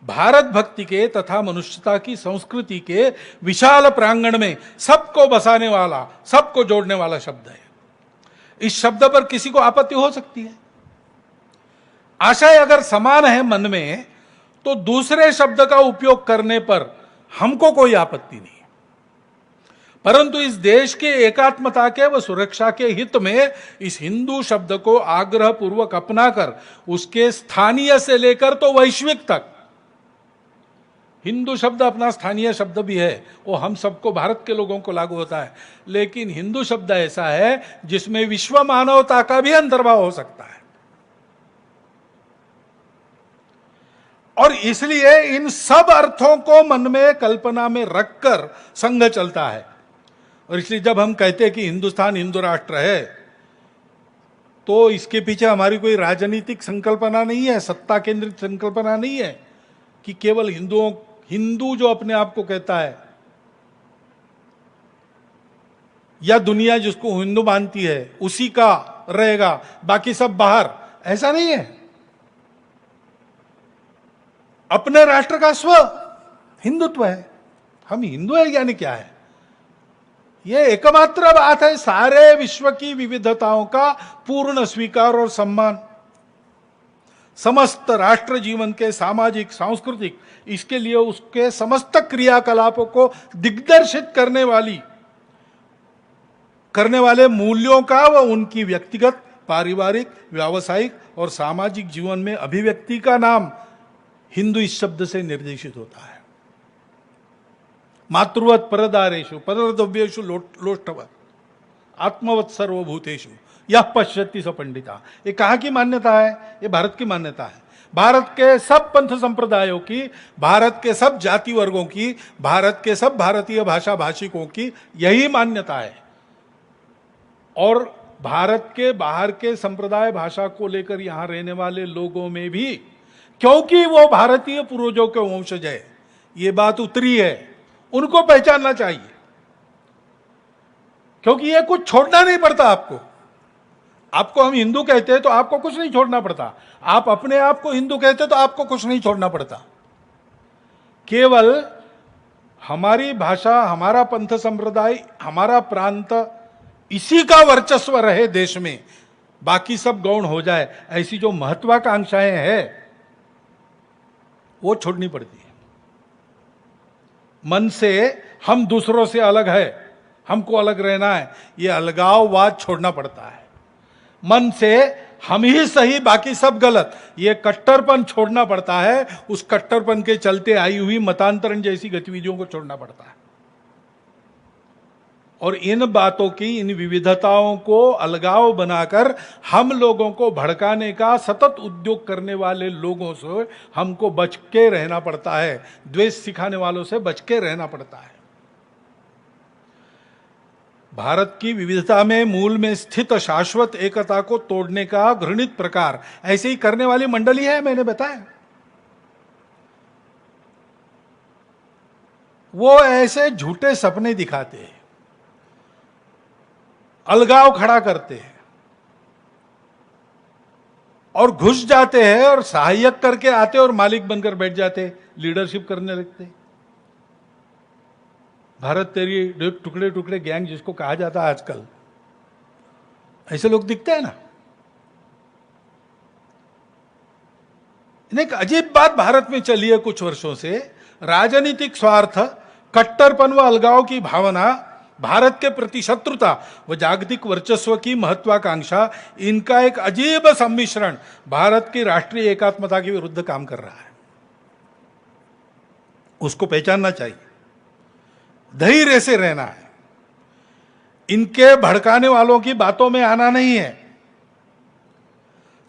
भारत भक्ति के तथा मनुष्यता की संस्कृति के विशाल प्रांगण में सबको बसाने वाला, सबको जोड़ने वाला शब्द है। इस शब्द पर किसी को आपत्ति हो सकती है। आशय अगर समान है मन में, तो दूसरे शब्द का उपयोग करने पर हमको कोई आपत्ति नहीं। परंतु इस देश के एकात्मता के व सुरक्षा के हित में इस हिंदू शब्द को आग्रह पूर्वक अपनाकर उसके स्थानीय से लेकर तो वैश्विक तक, हिंदू शब्द अपना स्थानीय शब्द भी है, वो हम सबको, भारत के लोगों को लागू होता है, लेकिन हिंदू शब्द ऐसा है जिसमें विश्व मानवता का भी अंतर्भाव हो सकता है। और इसलिए इन सब अर्थों को मन में, कल्पना में रखकर संघ चलता है। और इसलिए जब हम कहते हैं कि हिंदुस्तान हिंदू राष्ट्र है, तो इसके पीछे हमारी कोई राजनीतिक संकल्पना नहीं है, सत्ता केंद्रित संकल्पना नहीं है कि केवल हिंदू जो अपने आप को कहता है या दुनिया जिसको हिंदू मानती है उसी का रहेगा, बाकी सब बाहर, ऐसा नहीं है। अपने राष्ट्र का स्व हिंदुत्व है, हम हिंदू है यानी क्या है? यह एकमात्र बात है, सारे विश्व की विविधताओं का पूर्ण स्वीकार और सम्मान, समस्त राष्ट्र जीवन के सामाजिक सांस्कृतिक, इसके लिए उसके समस्त क्रियाकलापों को दिग्दर्शित करने वाले मूल्यों का व उनकी व्यक्तिगत, पारिवारिक, व्यावसायिक और सामाजिक जीवन में अभिव्यक्ति का नाम हिंदू इस शब्द से निर्देशित होता है। मातृवत परदारेषु परद्रव्येषु लोष्टवत आत्मवत सर्वभूतेषु यह पश्यति स पंडिता। ये कहाँ की मान्यता है? ये भारत की मान्यता है। भारत के सब पंथ संप्रदायों की, भारत के सब जाति वर्गों की, भारत के सब भारतीय भाषा भाषिकों की यही मान्यता है। और भारत के बाहर के संप्रदाय भाषा को लेकर यहां रहने वाले लोगों में भी, क्योंकि वो भारतीय पूर्वजों के वंशज है, ये बात उतरी है, उनको पहचानना चाहिए। क्योंकि ये कुछ छोड़ना नहीं पड़ता आपको हम हिंदू कहते हैं तो आपको कुछ नहीं छोड़ना पड़ता, आप अपने आप को हिंदू कहते हैं तो आपको कुछ नहीं छोड़ना पड़ता। केवल हमारी भाषा, हमारा पंथ संप्रदाय, हमारा प्रांत, इसी का वर्चस्व रहे देश में, बाकी सब गौण हो जाए, ऐसी जो महत्वाकांक्षाएं हैं वो छोड़नी पड़ती है। मन से हम दूसरों से अलग है, हमको अलग रहना है, ये अलगाववाद छोड़ना पड़ता है। मन से हम ही सही बाकी सब गलत, ये कट्टरपन छोड़ना पड़ता है। उस कट्टरपन के चलते आई हुई मतांतरण जैसी गतिविधियों को छोड़ना पड़ता है। और इन बातों की, इन विविधताओं को अलगाव बनाकर हम लोगों को भड़काने का सतत उद्योग करने वाले लोगों से हमको बच के रहना पड़ता है, द्वेष सिखाने वालों से बच के रहना पड़ता है। भारत की विविधता में मूल में स्थित शाश्वत एकता को तोड़ने का घृणित प्रकार ऐसे ही करने वाली मंडली है, मैंने बताया। वो ऐसे झूठे सपने दिखाते हैं, अलगाव खड़ा करते हैं और घुस जाते हैं और सहायक करके आते और मालिक बनकर बैठ जाते, लीडरशिप करने लगते। भारत तेरी टुकड़े टुकड़े गैंग जिसको कहा जाता है आजकल, ऐसे लोग दिखते हैं ना। एक अजीब बात भारत में चली है कुछ वर्षों से, राजनीतिक स्वार्थ, कट्टरपन व अलगाव की भावना, भारत के प्रति शत्रुता व जागतिक वर्चस्व की महत्वाकांक्षा, इनका एक अजीब सम्मिश्रण भारत की राष्ट्रीय एकात्मता के विरुद्ध काम कर रहा है। उसको पहचानना चाहिए, धैर्य से रहना है, इनके भड़काने वालों की बातों में आना नहीं है।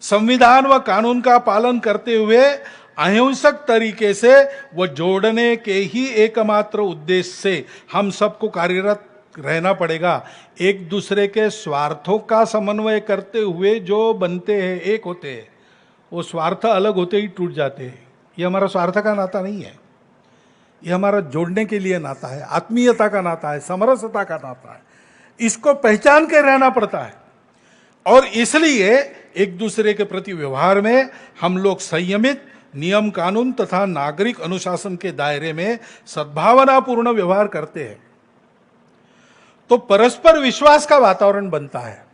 संविधान व कानून का पालन करते हुए अहिंसक तरीके से वो जोड़ने के ही एकमात्र उद्देश्य से हम सबको कार्यरत रहना पड़ेगा। एक दूसरे के स्वार्थों का समन्वय करते हुए जो बनते हैं, एक होते हैं, वो स्वार्थ अलग होते ही टूट जाते हैं। ये हमारा स्वार्थ का नाता नहीं है, ये हमारा जोड़ने के लिए नाता है, आत्मीयता का नाता है, समरसता का नाता है। इसको पहचान के रहना पड़ता है। और इसलिए एक दूसरे के प्रति व्यवहार में हम लोग संयमित, नियम कानून तथा नागरिक अनुशासन के दायरे में सद्भावनापूर्ण व्यवहार करते हैं तो परस्पर विश्वास का वातावरण बनता है।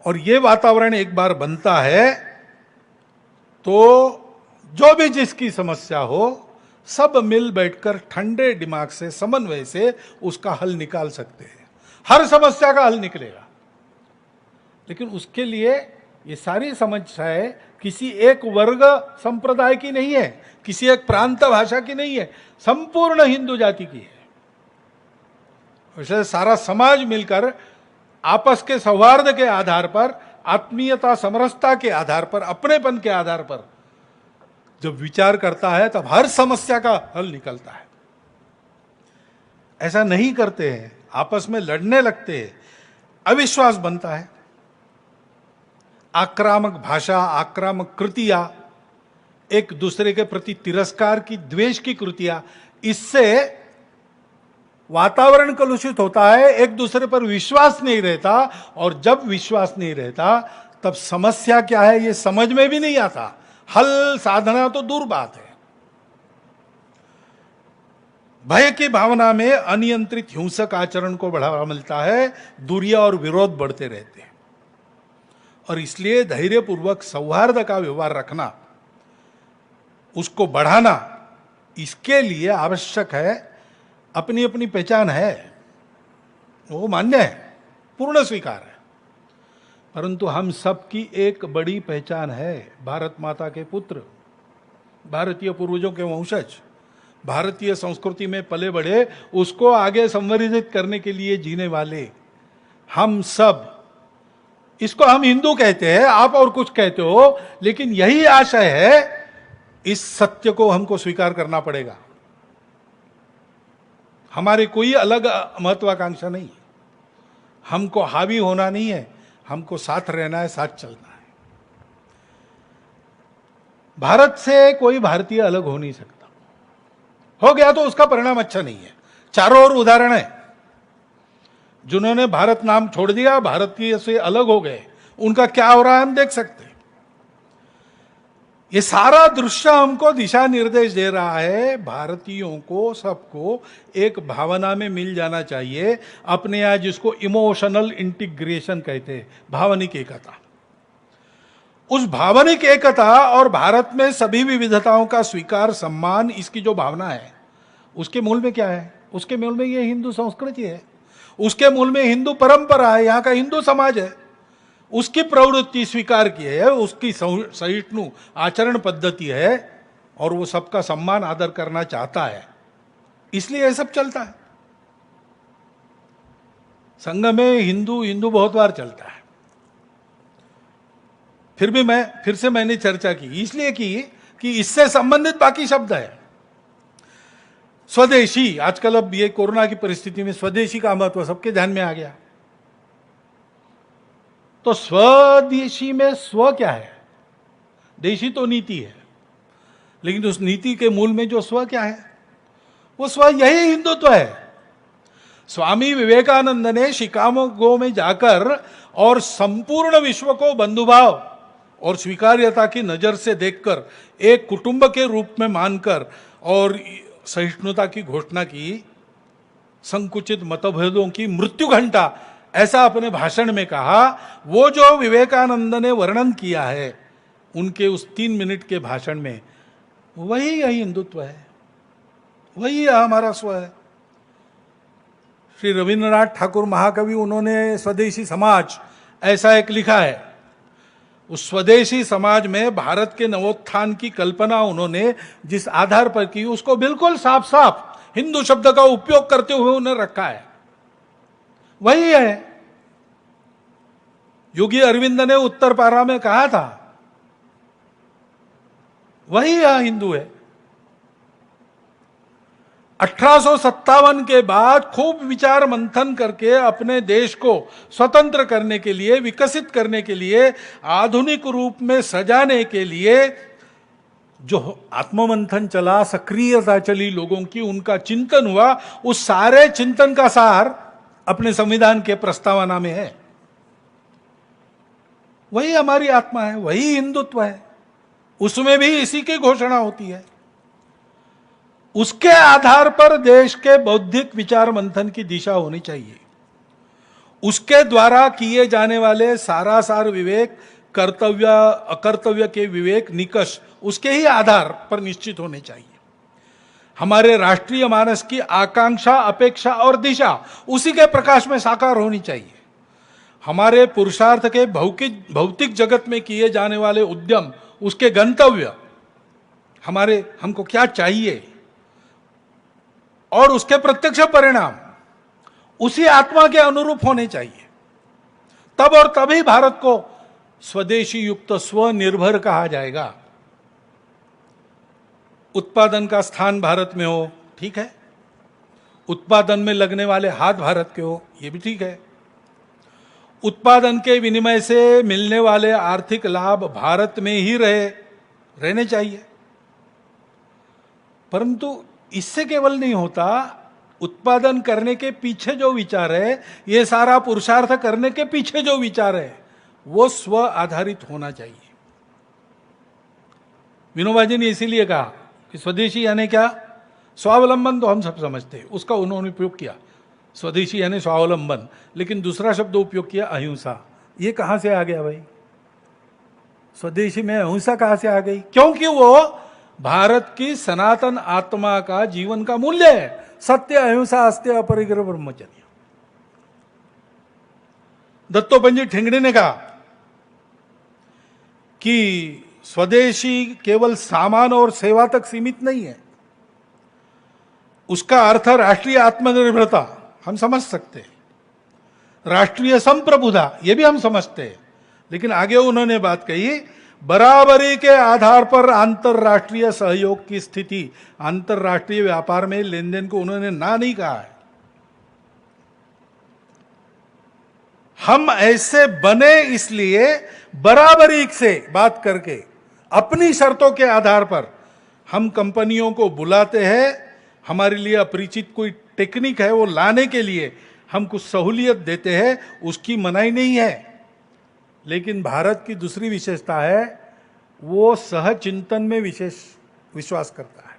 और यह वातावरण एक बार बनता है तो जो भी जिसकी समस्या हो, सब मिल बैठकर ठंडे दिमाग से, समन्वय से उसका हल निकाल सकते हैं। हर समस्या का हल निकलेगा। लेकिन उसके लिए ये सारी समस्याएं किसी एक वर्ग संप्रदाय की नहीं है, किसी एक प्रांत भाषा की नहीं है, संपूर्ण हिंदू जाति की है। वैसे सारा समाज मिलकर आपस के सौहार्द के आधार पर, आत्मीयता, समरसता के आधार पर, अपनेपन के आधार पर जब विचार करता है तब हर समस्या का हल निकलता है। ऐसा नहीं करते हैं, आपस में लड़ने लगते हैं, अविश्वास बनता है। आक्रामक भाषा, आक्रामक कृतियां, एक दूसरे के प्रति तिरस्कार की, द्वेष की कृतियां, इससे वातावरण कलुषित होता है, एक दूसरे पर विश्वास नहीं रहता, और जब विश्वास नहीं रहता तब समस्या क्या है ये समझ में भी नहीं आता, हल साधना तो दूर बात है। भय की भावना में अनियंत्रित हिंसक आचरण को बढ़ावा मिलता है, दूरियां और विरोध बढ़ते रहते हैं, और इसलिए धैर्यपूर्वक सौहार्द का व्यवहार रखना, उसको बढ़ाना, इसके लिए आवश्यक है, अपनी अपनी पहचान है, वो मान्य है, पूर्ण स्वीकार है, परंतु हम सबकी एक बड़ी पहचान है, भारत माता के पुत्र, भारतीय पूर्वजों के वंशज, भारतीय संस्कृति में पले बढ़े, उसको आगे संवर्धित करने के लिए जीने वाले हम सब। इसको हम हिंदू कहते हैं, आप और कुछ कहते हो, लेकिन यही आशय है, इस सत्य को हमको स्वीकार करना पड़ेगा। हमारे कोई अलग महत्वाकांक्षा नहीं है, हमको हावी होना नहीं है, हमको साथ रहना है, साथ चलना है। भारत से कोई भारतीय अलग हो नहीं सकता, हो गया तो उसका परिणाम अच्छा नहीं है। चारों ओर उदाहरण है, जिन्होंने भारत नाम छोड़ दिया, भारतीय से अलग हो गए, उनका क्या हो रहा है हम देख सकते हैं। ये सारा दृश्य हमको दिशा निर्देश दे रहा है, भारतीयों को सबको एक भावना में मिल जाना चाहिए, अपने यहाँ जिसको इमोशनल इंटीग्रेशन कहते हैं, भावनिक एकता। उस भावनिक एकता और भारत में सभी विविधताओं का स्वीकार, सम्मान, इसकी जो भावना है, उसके मूल में क्या है? उसके मूल में ये हिंदू संस्कृति है, उसके मूल में हिंदू परंपरा है, यहाँ का हिंदू समाज है, उसकी प्रवृत्ति स्वीकार की है, उसकी सहिष्णु आचरण पद्धति है, और वो सबका सम्मान आदर करना चाहता है, इसलिए यह सब चलता है। संघ में हिंदू हिंदू बहुत बार चलता है, फिर से मैंने चर्चा की, इसलिए की कि इससे संबंधित बाकी शब्द है। स्वदेशी, आजकल अब ये कोरोना की परिस्थिति में स्वदेशी का महत्व सबके ध्यान में आ गया। तो स्वदेशी में स्व क्या है? देशी तो नीति है, लेकिन उस नीति के मूल में जो स्व क्या है? वो स्व यही हिंदुत्व है। स्वामी विवेकानंद ने शिकागो में जाकर और संपूर्ण विश्व को बंधुभाव और स्वीकार्यता की नजर से देखकर, एक कुटुंब के रूप में मानकर और सहिष्णुता की घोषणा की, संकुचित मतभेदों की मृत्यु घंटा, ऐसा अपने भाषण में कहा। वो जो विवेकानंद ने वर्णन किया है उनके उस 3 मिनट के भाषण में, वही यही हिंदुत्व है, वही हमारा स्व है। श्री रविंद्रनाथ ठाकुर महाकवि, उन्होंने स्वदेशी समाज ऐसा एक लिखा है। उस स्वदेशी समाज में भारत के नवोत्थान की कल्पना उन्होंने जिस आधार पर की, उसको बिल्कुल साफ साफ हिंदू शब्द का उपयोग करते हुए उन्हें रखा है, वही है। योगी अरविंद ने उत्तर पारा में कहा था, वही हिंदू है। 1857 के बाद खूब विचार मंथन करके अपने देश को स्वतंत्र करने के लिए, विकसित करने के लिए, आधुनिक रूप में सजाने के लिए जो आत्ममंथन चला, सक्रियता चली लोगों की, उनका चिंतन हुआ, उस सारे चिंतन का सार अपने संविधान के प्रस्तावना में है। वही हमारी आत्मा है, वही हिंदुत्व है, उसमें भी इसी की घोषणा होती है। उसके आधार पर देश के बौद्धिक विचार मंथन की दिशा होनी चाहिए। उसके द्वारा किए जाने वाले सारासार विवेक, कर्तव्य अकर्तव्य के विवेक निकष उसके ही आधार पर निश्चित होने चाहिए। हमारे राष्ट्रीय मानस की आकांक्षा, अपेक्षा और दिशा उसी के प्रकाश में साकार होनी चाहिए। हमारे पुरुषार्थ के भौतिक जगत में किए जाने वाले उद्यम, उसके गंतव्य, हमको क्या चाहिए और उसके प्रत्यक्ष परिणाम उसी आत्मा के अनुरूप होने चाहिए। तब और तभी भारत को स्वदेशी युक्त स्वनिर्भर कहा जाएगा। उत्पादन का स्थान भारत में हो, ठीक है, उत्पादन में लगने वाले हाथ भारत के हो, यह भी ठीक है, उत्पादन के विनिमय से मिलने वाले आर्थिक लाभ भारत में ही रहने चाहिए। परंतु इससे केवल नहीं होता, उत्पादन करने के पीछे जो विचार है, ये सारा पुरुषार्थ करने के पीछे जो विचार है, वो स्व आधारित होना चाहिए। विनोबा जी ने इसीलिए कहा कि स्वदेशी यानी क्या? स्वावलंबन तो हम सब समझते हैं, उसका उन्होंने उपयोग किया, स्वदेशी यानी स्वावलंबन, लेकिन दूसरा शब्द उपयोग किया अहिंसा। ये कहां से आ गया भाई? स्वदेशी में अहिंसा कहां से आ गई? क्योंकि वो भारत की सनातन आत्मा का जीवन का मूल्य है, सत्य अहिंसा अस्त्य अपरिग्रह ब्रह्मचर्य। दत्तोपंत ठेंगड़ी ने कहा कि स्वदेशी केवल सामान और सेवा तक सीमित नहीं है, उसका अर्थ राष्ट्रीय आत्मनिर्भरता हम समझ सकते हैं, राष्ट्रीय संप्रभुता ये भी हम समझते हैं, लेकिन आगे उन्होंने बात कही बराबरी के आधार पर अंतरराष्ट्रीय सहयोग की स्थिति। अंतरराष्ट्रीय व्यापार में लेन देन को उन्होंने ना नहीं कहा है। हम ऐसे बने इसलिए बराबरी से बात करके अपनी शर्तों के आधार पर हम कंपनियों को बुलाते हैं, हमारे लिए अपरिचित कोई टेक्निक है वो लाने के लिए हम कुछ सहूलियत देते हैं, उसकी मनाही नहीं है। लेकिन भारत की दूसरी विशेषता है, वो सहचिंतन में विशेष विश्वास करता है।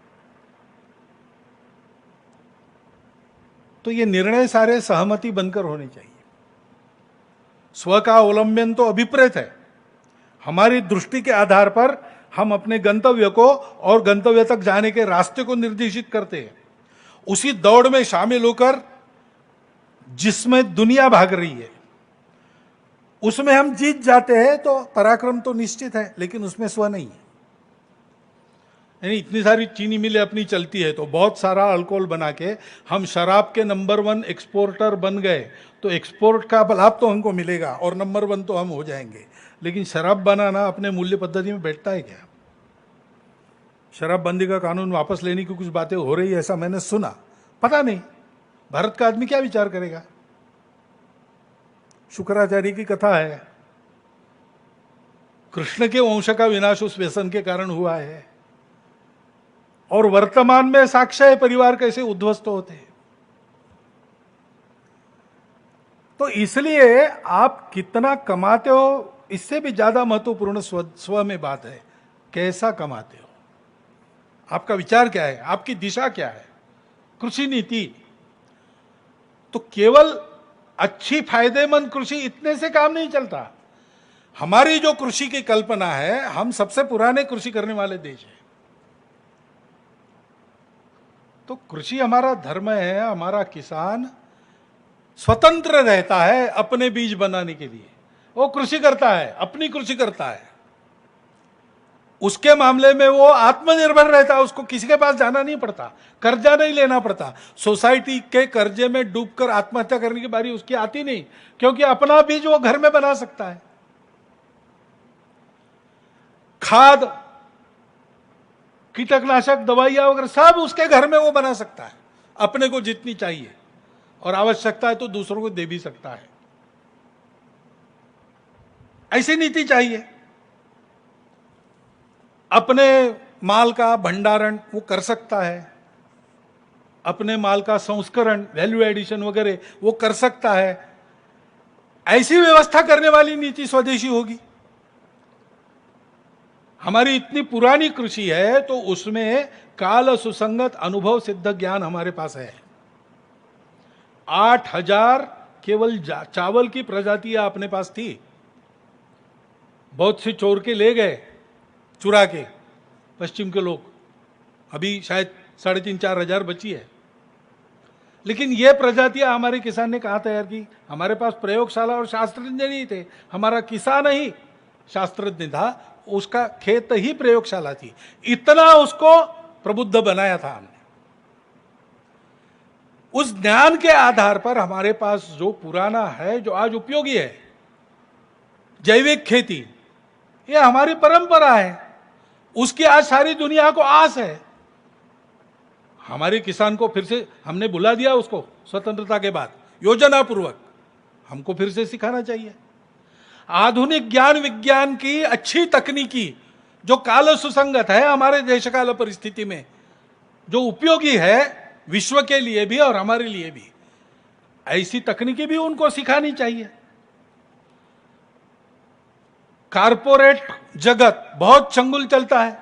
तो ये निर्णय सारे सहमति बनकर होने चाहिए। स्व का अवलंबन तो अभिप्रेत है, हमारी दृष्टि के आधार पर हम अपने गंतव्य को और गंतव्य तक जाने के रास्ते को निर्देशित करते हैं। उसी दौड़ में शामिल होकर जिसमें दुनिया भाग रही है उसमें हम जीत जाते हैं तो पराक्रम तो निश्चित है, लेकिन उसमें स्व नहीं है। यानी इतनी सारी चीनी मिलें अपनी चलती है तो बहुत सारा अल्कोहल बना के हम शराब के नंबर 1 एक्सपोर्टर बन गए तो एक्सपोर्ट का लाभ तो हमको मिलेगा और नंबर 1 तो हम हो जाएंगे। लेकिन शराब बनाना अपने मूल्य पद्धति में बैठता है क्या? शराबबंदी का कानून वापस लेने की कुछ बातें हो रही है ऐसा मैंने सुना, पता नहीं भारत का आदमी क्या विचार करेगा। शुक्राचार्य की कथा है, कृष्ण के वंश का विनाश उस व्यसन के कारण हुआ है, और वर्तमान में साक्ष्य है परिवार कैसे उद्ध्वस्त होते हैं। तो इसलिए आप कितना कमाते हो इससे भी ज्यादा महत्वपूर्ण स्व में बात है, कैसा कमाते हो, आपका विचार क्या है, आपकी दिशा क्या है। कृषि नीति तो केवल अच्छी फायदेमंद कृषि इतने से काम नहीं चलता। हमारी जो कृषि की कल्पना है, हम सबसे पुराने कृषि करने वाले देश हैं, तो कृषि हमारा धर्म है। हमारा किसान स्वतंत्र रहता है अपने बीज बनाने के लिए, वो कृषि करता है, अपनी कृषि करता है, उसके मामले में वो आत्मनिर्भर रहता है, उसको किसी के पास जाना नहीं पड़ता, कर्जा नहीं लेना पड़ता। सोसाइटी के कर्जे में डूबकर आत्महत्या करने की बारी उसकी आती नहीं, क्योंकि अपना बीज वो घर में बना सकता है। खाद, कीटकनाशक, दवाइयां वगैरह सब उसके घर में वो बना सकता है, अपने को जितनी चाहिए, और आवश्यकता है तो दूसरों को दे भी सकता है। ऐसी नीति चाहिए। अपने माल का भंडारण वो कर सकता है, अपने माल का संस्करण, वैल्यू एडिशन वगैरह वो कर सकता है। ऐसी व्यवस्था करने वाली नीति स्वदेशी होगी। हमारी इतनी पुरानी कृषि है तो उसमें काल सुसंगत अनुभव सिद्ध ज्ञान हमारे पास है। 8000 केवल चावल की प्रजातियां अपने पास थी, बहुत से चोर के ले गए, चुरा के पश्चिम के लोग, अभी शायद 3,500-4 हजार बची है। लेकिन ये प्रजातियां हमारे किसान ने कहाँ तैयार की? हमारे पास प्रयोगशाला और शास्त्रज्ञ नहीं थे, हमारा किसान ही शास्त्रज्ञ था, उसका खेत ही प्रयोगशाला थी, इतना उसको प्रबुद्ध बनाया था हमने। उस ज्ञान के आधार पर हमारे पास जो पुराना है, जो आज उपयोगी है, जैविक खेती, ये हमारी परंपरा है, उसकी आज सारी दुनिया को आस है। हमारे किसान को फिर से हमने बुला दिया, उसको स्वतंत्रता के बाद योजना पूर्वक हमको फिर से सिखाना चाहिए। आधुनिक ज्ञान विज्ञान की अच्छी तकनीकी जो काल सुसंगत है, हमारे देश काल परिस्थिति में जो उपयोगी है, विश्व के लिए भी और हमारे लिए भी। ऐसी तकनीकी भी उनको सिखानी चाहिए। कारपोरेट जगत बहुत चंगुल चलता है,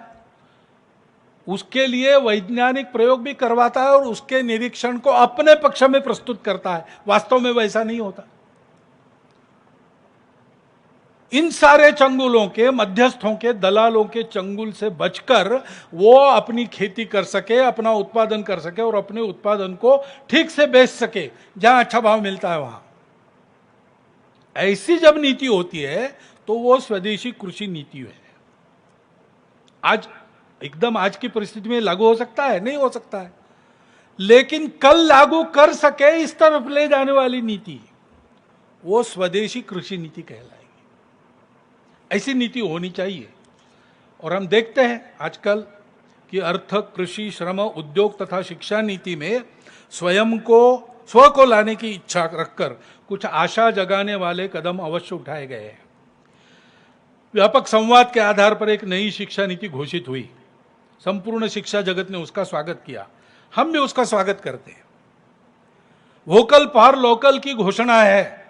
उसके लिए वैज्ञानिक प्रयोग भी करवाता है और उसके निरीक्षण को अपने पक्ष में प्रस्तुत करता है। वास्तव में वैसा नहीं होता। इन सारे चंगुलों के, मध्यस्थों के, दलालों के चंगुल से बचकर वो अपनी खेती कर सके, अपना उत्पादन कर सके और अपने उत्पादन को ठीक से बेच सके जहां अच्छा भाव मिलता है वहां। ऐसी जब नीति होती है तो वो स्वदेशी कृषि नीति है। आज एकदम आज की परिस्थिति में लागू हो सकता है? नहीं हो सकता है, लेकिन कल लागू कर सके इस तरफ ले जाने वाली नीति, वो स्वदेशी कृषि नीति कहलाएगी। ऐसी नीति होनी चाहिए। और हम देखते हैं आजकल कि अर्थ, कृषि, श्रम, उद्योग तथा शिक्षा नीति में स्व को लाने की इच्छा रखकर कुछ आशा जगाने वाले कदम अवश्य उठाए गए हैं। व्यापक संवाद के आधार पर एक नई शिक्षा नीति घोषित हुई। संपूर्ण शिक्षा जगत ने उसका स्वागत किया, हम भी उसका स्वागत करते हैं। वोकल फॉर लोकल की घोषणा है,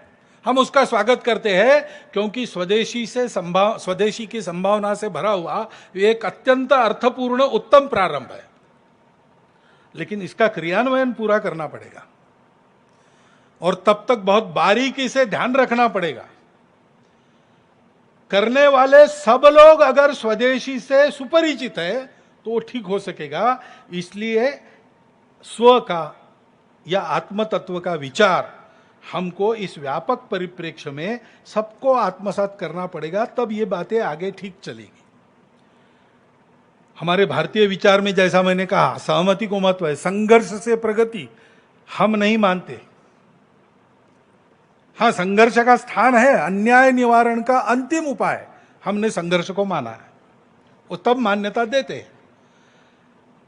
हम उसका स्वागत करते हैं, क्योंकि स्वदेशी की संभावना से भरा हुआ एक अत्यंत अर्थपूर्ण उत्तम प्रारंभ है। लेकिन इसका क्रियान्वयन पूरा करना पड़ेगा और तब तक बहुत बारीकी से ध्यान रखना पड़ेगा। करने वाले सब लोग अगर स्वदेशी से सुपरिचित है तो वो ठीक हो सकेगा। इसलिए स्व का या आत्म तत्व का विचार हमको इस व्यापक परिप्रेक्ष्य में सबको आत्मसात करना पड़ेगा, तब ये बातें आगे ठीक चलेगी। हमारे भारतीय विचार में जैसा मैंने कहा, सहमति को महत्व है, संघर्ष से प्रगति हम नहीं मानते। हाँ, संघर्ष का स्थान है, अन्याय निवारण का अंतिम उपाय हमने संघर्ष को माना है, वो तब मान्यता देते हैं।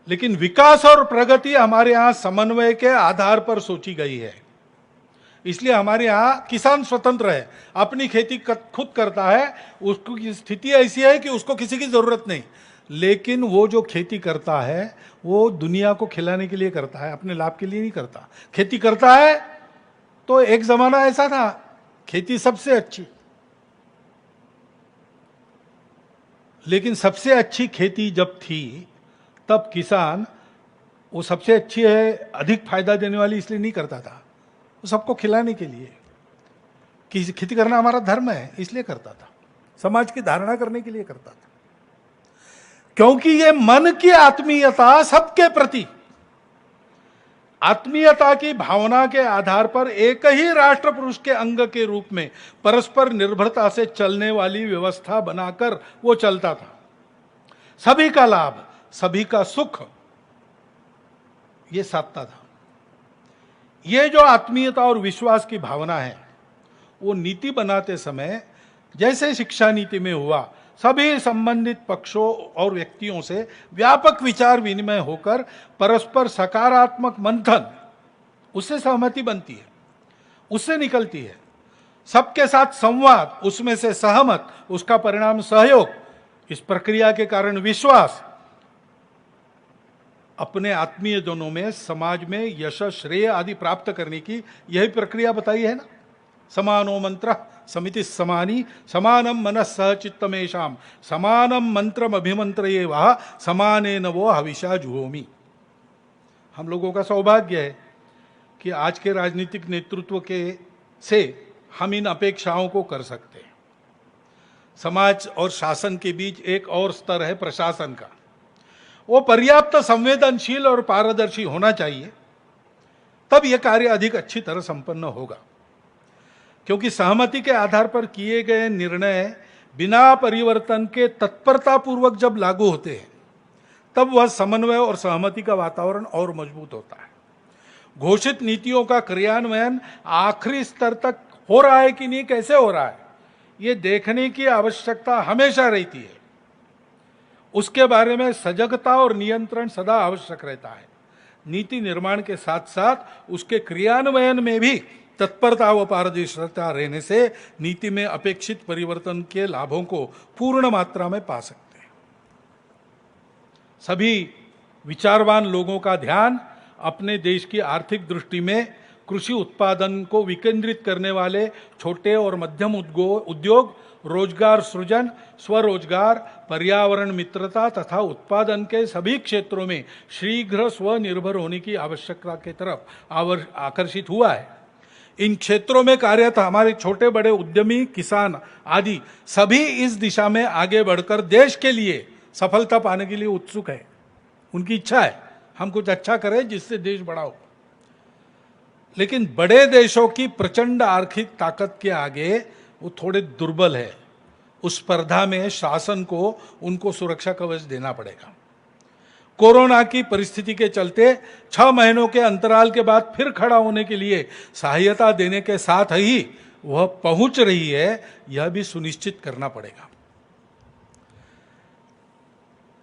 लेकिन विकास और प्रगति हमारे यहां समन्वय के आधार पर सोची गई है। इसलिए हमारे यहां किसान स्वतंत्र है, अपनी खेती खुद करता है, उसकी स्थिति ऐसी है कि उसको किसी की जरूरत नहीं। लेकिन वो जो खेती करता है वो दुनिया को खिलाने के लिए करता है, अपने लाभ के लिए नहीं करता। खेती करता है तो एक जमाना ऐसा था, खेती सबसे अच्छी, लेकिन सबसे अच्छी खेती जब थी तब किसान वो सबसे अच्छी है, अधिक फायदा देने वाली इसलिए नहीं करता था, वो सबको खिलाने के लिए। खेती करना हमारा धर्म है इसलिए करता था, समाज की धारणा करने के लिए करता था, क्योंकि ये मन की आत्मीयता सबके प्रति, आत्मीयता की भावना के आधार पर एक ही राष्ट्र पुरुष के अंग के रूप में परस्पर निर्भरता से चलने वाली व्यवस्था बनाकर वो चलता था। सभी का लाभ, सभी का सुख ये साधता था। ये जो आत्मीयता और विश्वास की भावना है वो नीति बनाते समय जैसे शिक्षा नीति में हुआ, सभी संबंधित पक्षों और व्यक्तियों से व्यापक विचार विनिमय होकर परस्पर सकारात्मक मंथन, उससे सहमति बनती है, उससे निकलती है। सबके साथ संवाद, उसमें से सहमत, उसका परिणाम सहयोग, इस प्रक्रिया के कारण विश्वास, अपने आत्मीय जनों में, समाज में यश, श्रेय आदि प्राप्त करने की यही प्रक्रिया बताई है ना। समानो मंत्र समिति समानी समानम मनः सह चित्तमेषाम समानम मंत्रम अभिमंत्रये वह समानेन वो हविषा जुहोमि। हम लोगों का सौभाग्य है कि आज के राजनीतिक नेतृत्व के से हम इन अपेक्षाओं को कर सकते हैं। समाज और शासन के बीच एक और स्तर है प्रशासन का, वो पर्याप्त संवेदनशील और पारदर्शी होना चाहिए, तब यह कार्य अधिक अच्छी तरह संपन्न होगा। क्योंकि सहमति के आधार पर किए गए निर्णय बिना परिवर्तन के तत्परतापूर्वक जब लागू होते हैं तब वह समन्वय और सहमति का वातावरण और मजबूत होता है। घोषित नीतियों का क्रियान्वयन आखिरी स्तर तक हो रहा है कि नहीं, कैसे हो रहा है, ये देखने की आवश्यकता हमेशा रहती है। उसके बारे में सजगता और नियंत्रण सदा आवश्यक रहता है। नीति निर्माण के साथ साथ उसके क्रियान्वयन में भी तत्परता व पारदर्शिता रहने से नीति में अपेक्षित परिवर्तन के लाभों को पूर्ण मात्रा में पा सकते हैं। सभी विचारवान लोगों का ध्यान अपने देश की आर्थिक दृष्टि में कृषि उत्पादन को विकेंद्रित करने वाले छोटे और मध्यम उद्योग, रोजगार सृजन, स्वरोजगार, पर्यावरण मित्रता तथा उत्पादन के सभी क्षेत्रों में शीघ्र स्वनिर्भर होने की आवश्यकता की तरफ आकर्षित हुआ है। इन क्षेत्रों में कार्यरत हमारे छोटे बड़े उद्यमी, किसान आदि सभी इस दिशा में आगे बढ़कर देश के लिए सफलता पाने के लिए उत्सुक है। उनकी इच्छा है हम कुछ अच्छा करें जिससे देश बड़ा हो। लेकिन बड़े देशों की प्रचंड आर्थिक ताकत के आगे वो थोड़े दुर्बल है। उस स्पर्धा में शासन को उनको सुरक्षा कवच देना पड़ेगा। कोरोना की परिस्थिति के चलते 6 महीनों के अंतराल के बाद फिर खड़ा होने के लिए सहायता देने के साथ ही वह पहुंच रही है, यह भी सुनिश्चित करना पड़ेगा।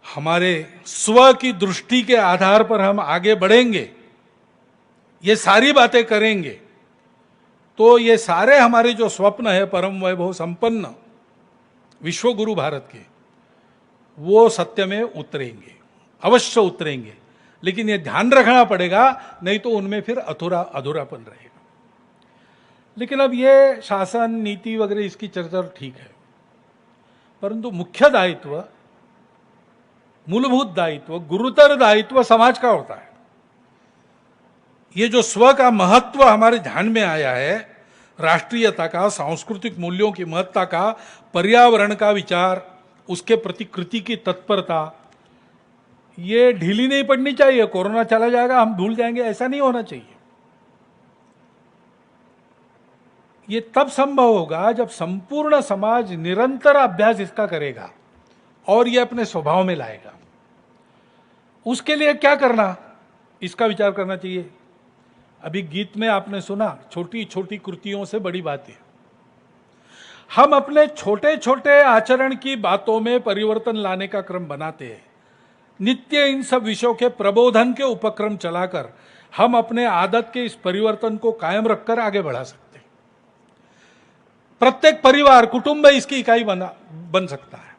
हमारे स्व की दृष्टि के आधार पर हम आगे बढ़ेंगे, ये सारी बातें करेंगे तो ये सारे हमारे जो स्वप्न है परम वैभव संपन्न विश्वगुरु भारत के, वो सत्य में उतरेंगे, अवश्य उतरेंगे। लेकिन ये ध्यान रखना पड़ेगा, नहीं तो उनमें फिर अधूरापन रहेगा। लेकिन अब ये शासन नीति वगैरह इसकी चर्चा ठीक है, परंतु मुख्य दायित्व, मूलभूत दायित्व, गुरुतर दायित्व समाज का होता है। ये जो स्व का महत्व हमारे ध्यान में आया है, राष्ट्रीयता का, सांस्कृतिक मूल्यों की महत्ता का, पर्यावरण का विचार, उसके प्रति कृति की तत्परता, ये ढीली नहीं पड़नी चाहिए। कोरोना चला जाएगा हम भूल जाएंगे, ऐसा नहीं होना चाहिए। ये तब संभव होगा जब संपूर्ण समाज निरंतर अभ्यास इसका करेगा और ये अपने स्वभाव में लाएगा। उसके लिए क्या करना, इसका विचार करना चाहिए। अभी गीत में आपने सुना, छोटी छोटी कृतियों से बड़ी बातें। हम अपने छोटे छोटे आचरण की बातों में परिवर्तन लाने का क्रम बनाते हैं। नित्य इन सब विषयों के प्रबोधन के उपक्रम चलाकर हम अपने आदत के इस परिवर्तन को कायम रखकर आगे बढ़ा सकते हैं। प्रत्येक परिवार, कुटुंब इसकी इकाई बन सकता है।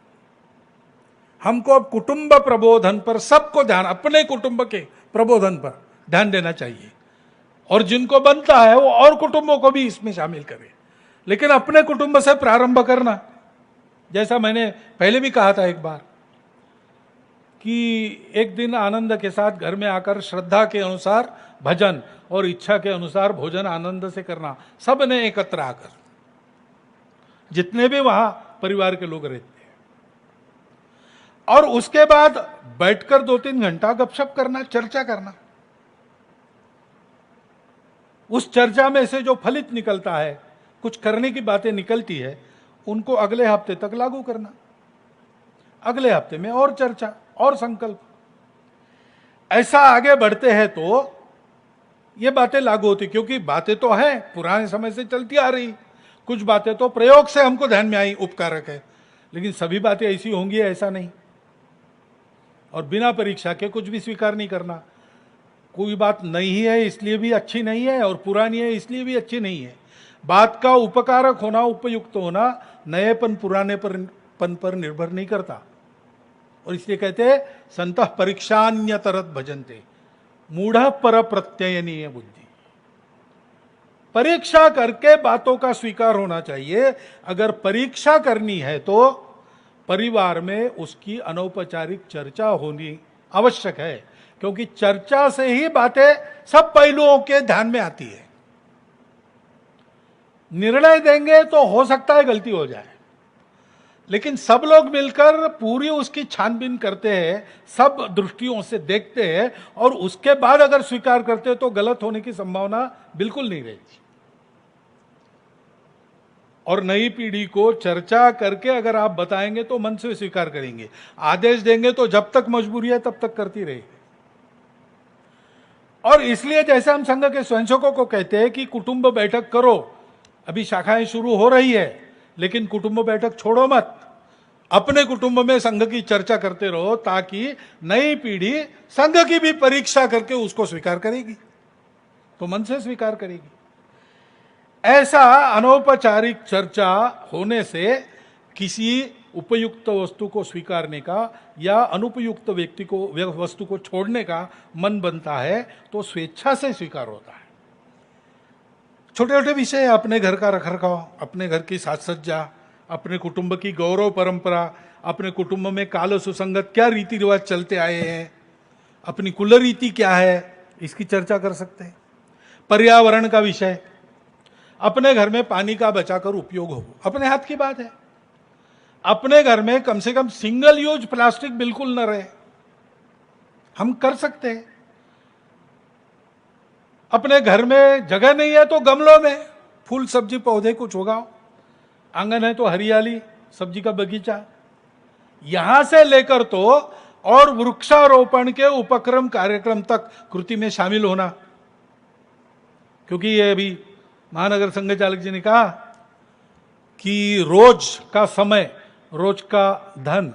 हमको अब कुटुंब प्रबोधन पर सबको ध्यान, अपने कुटुंब के प्रबोधन पर ध्यान देना चाहिए, और जिनको बनता है वो और कुटुंबों को भी इसमें शामिल करें। लेकिन अपने कुटुंब से प्रारंभ करना, जैसा मैंने पहले भी कहा था एक बार कि एक दिन आनंद के साथ घर में आकर श्रद्धा के अनुसार भजन और इच्छा के अनुसार भोजन आनंद से करना, सब ने एकत्र आकर, जितने भी वहां परिवार के लोग रहते हैं, और उसके बाद बैठकर 2-3 घंटा गपशप करना, चर्चा करना। उस चर्चा में से जो फलित निकलता है, कुछ करने की बातें निकलती है, उनको अगले हफ्ते तक लागू करना। अगले हफ्ते में और चर्चा और संकल्प। ऐसा आगे बढ़ते हैं तो ये बातें लागू होती, क्योंकि बातें तो हैं पुराने समय से चलती आ रही, कुछ बातें तो प्रयोग से हमको ध्यान में आई, उपकारक है, लेकिन सभी बातें ऐसी होंगी ऐसा नहीं। और बिना परीक्षा के कुछ भी स्वीकार नहीं करना। कोई बात नहीं है इसलिए भी अच्छी नहीं है, और पुरानी है इसलिए भी अच्छी नहीं है। बात का उपकारक होना, उपयुक्त होना नएपन पुरानेपन पर निर्भर नहीं करता। और इसलिए कहते हैं संतः परीक्षान्यतरत भजन्ते मूढ़ पर प्रत्ययनीय बुद्धि। परीक्षा करके बातों का स्वीकार होना चाहिए। अगर परीक्षा करनी है तो परिवार में उसकी अनौपचारिक चर्चा होनी आवश्यक है, क्योंकि चर्चा से ही बातें सब पहलुओं के ध्यान में आती है। निर्णय देंगे तो हो सकता है गलती हो जाए, लेकिन सब लोग मिलकर पूरी उसकी छानबीन करते हैं, सब दृष्टियों से देखते हैं, और उसके बाद अगर स्वीकार करते हैं तो गलत होने की संभावना बिल्कुल नहीं रहती। और नई पीढ़ी को चर्चा करके अगर आप बताएंगे तो मन से स्वीकार करेंगे, आदेश देंगे तो जब तक मजबूरी है तब तक करती रहेगी। और इसलिए जैसे हम संघ के स्वयंसेवकों को कहते हैं कि कुटुंब बैठक करो, अभी शाखाएं शुरू हो रही है, लेकिन कुटुंब बैठक छोड़ो मत, अपने कुटुंब में संघ की चर्चा करते रहो, ताकि नई पीढ़ी संघ की भी परीक्षा करके उसको स्वीकार करेगी, तो मन से स्वीकार करेगी। ऐसा अनौपचारिक चर्चा होने से किसी उपयुक्त वस्तु को स्वीकारने का या अनुपयुक्त व्यक्ति को वस्तु को छोड़ने का मन बनता है तो स्वेच्छा से स्वीकार होता है। छोटे छोटे विषय, अपने घर का रखरखाव, अपने घर की साज सज्जा, अपने कुटुंब की गौरव परंपरा, अपने कुटुंब में काल सुसंगत क्या रीति रिवाज चलते आए हैं, अपनी कुल रीति क्या है, इसकी चर्चा कर सकते हैं। पर्यावरण का विषय, अपने घर में पानी का बचाकर उपयोग हो, अपने हाथ की बात है। अपने घर में कम से कम सिंगल यूज प्लास्टिक बिल्कुल न रहे, हम कर सकते हैं। अपने घर में जगह नहीं है तो गमलों में फूल सब्जी पौधे कुछ उगाओ, आंगन है तो हरियाली, सब्जी का बगीचा, यहां से लेकर तो और वृक्षारोपण के उपक्रम कार्यक्रम तक कृति में शामिल होना। क्योंकि ये अभी महानगर संघ चालक जी ने कहा कि रोज का समय, रोज का धन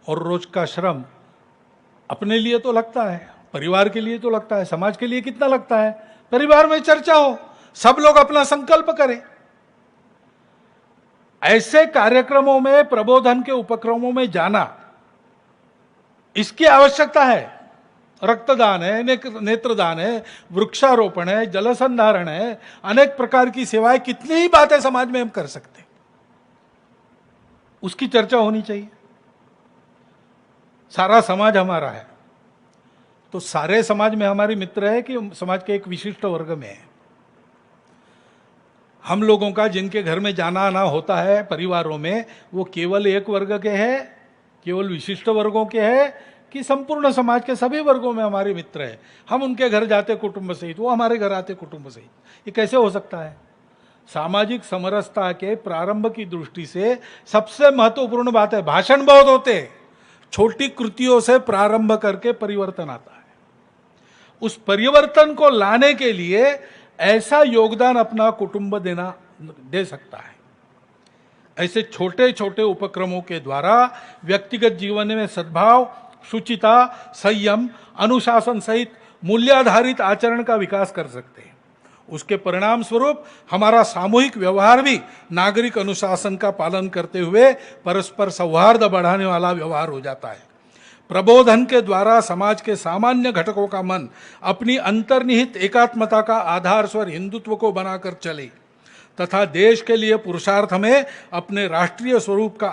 और रोज का श्रम अपने लिए तो लगता है, परिवार के लिए तो लगता है, समाज के लिए कितना लगता है। परिवार में चर्चा हो, सब लोग अपना संकल्प करें। ऐसे कार्यक्रमों में, प्रबोधन के उपक्रमों में जाना, इसकी आवश्यकता है। रक्तदान है, नेत्रदान है, वृक्षारोपण है, जल संधारण है, अनेक प्रकार की सेवाएं, कितनी ही बातें समाज में हम कर सकते हैं, उसकी चर्चा होनी चाहिए। सारा समाज हमारा है तो सारे समाज में हमारे मित्र है कि समाज के एक विशिष्ट वर्ग में है। हम लोगों का जिनके घर में जाना आना होता है परिवारों में, वो केवल एक वर्ग के हैं, केवल विशिष्ट वर्गों के हैं, कि संपूर्ण समाज के सभी वर्गों में हमारे मित्र हैं। हम उनके घर जाते कुटुंब सहित, वो हमारे घर आते कुटुंब सहित, ये कैसे हो सकता है? सामाजिक समरसता के प्रारंभ की दृष्टि से सबसे महत्वपूर्ण बात है, भाषण बहुत होते हैं, छोटी कृतियों से प्रारंभ करके परिवर्तन आता है। उस परिवर्तन को लाने के लिए ऐसा योगदान अपना कुटुंब दे सकता है। ऐसे छोटे छोटे उपक्रमों के द्वारा व्यक्तिगत जीवन में सद्भाव, शुचिता, संयम, अनुशासन सहित मूल्याधारित आचरण का विकास कर सकते हैं। उसके परिणाम स्वरूप हमारा सामूहिक व्यवहार भी नागरिक अनुशासन का पालन करते हुए परस्पर सौहार्द बढ़ाने वाला व्यवहार हो जाता है। प्रबोधन के द्वारा समाज के सामान्य घटकों का मन अपनी अंतर्निहित एकात्मता का आधार स्वर हिंदुत्व को बनाकर चले तथा देश के लिए पुरुषार्थ में अपने राष्ट्रीय स्वरूप का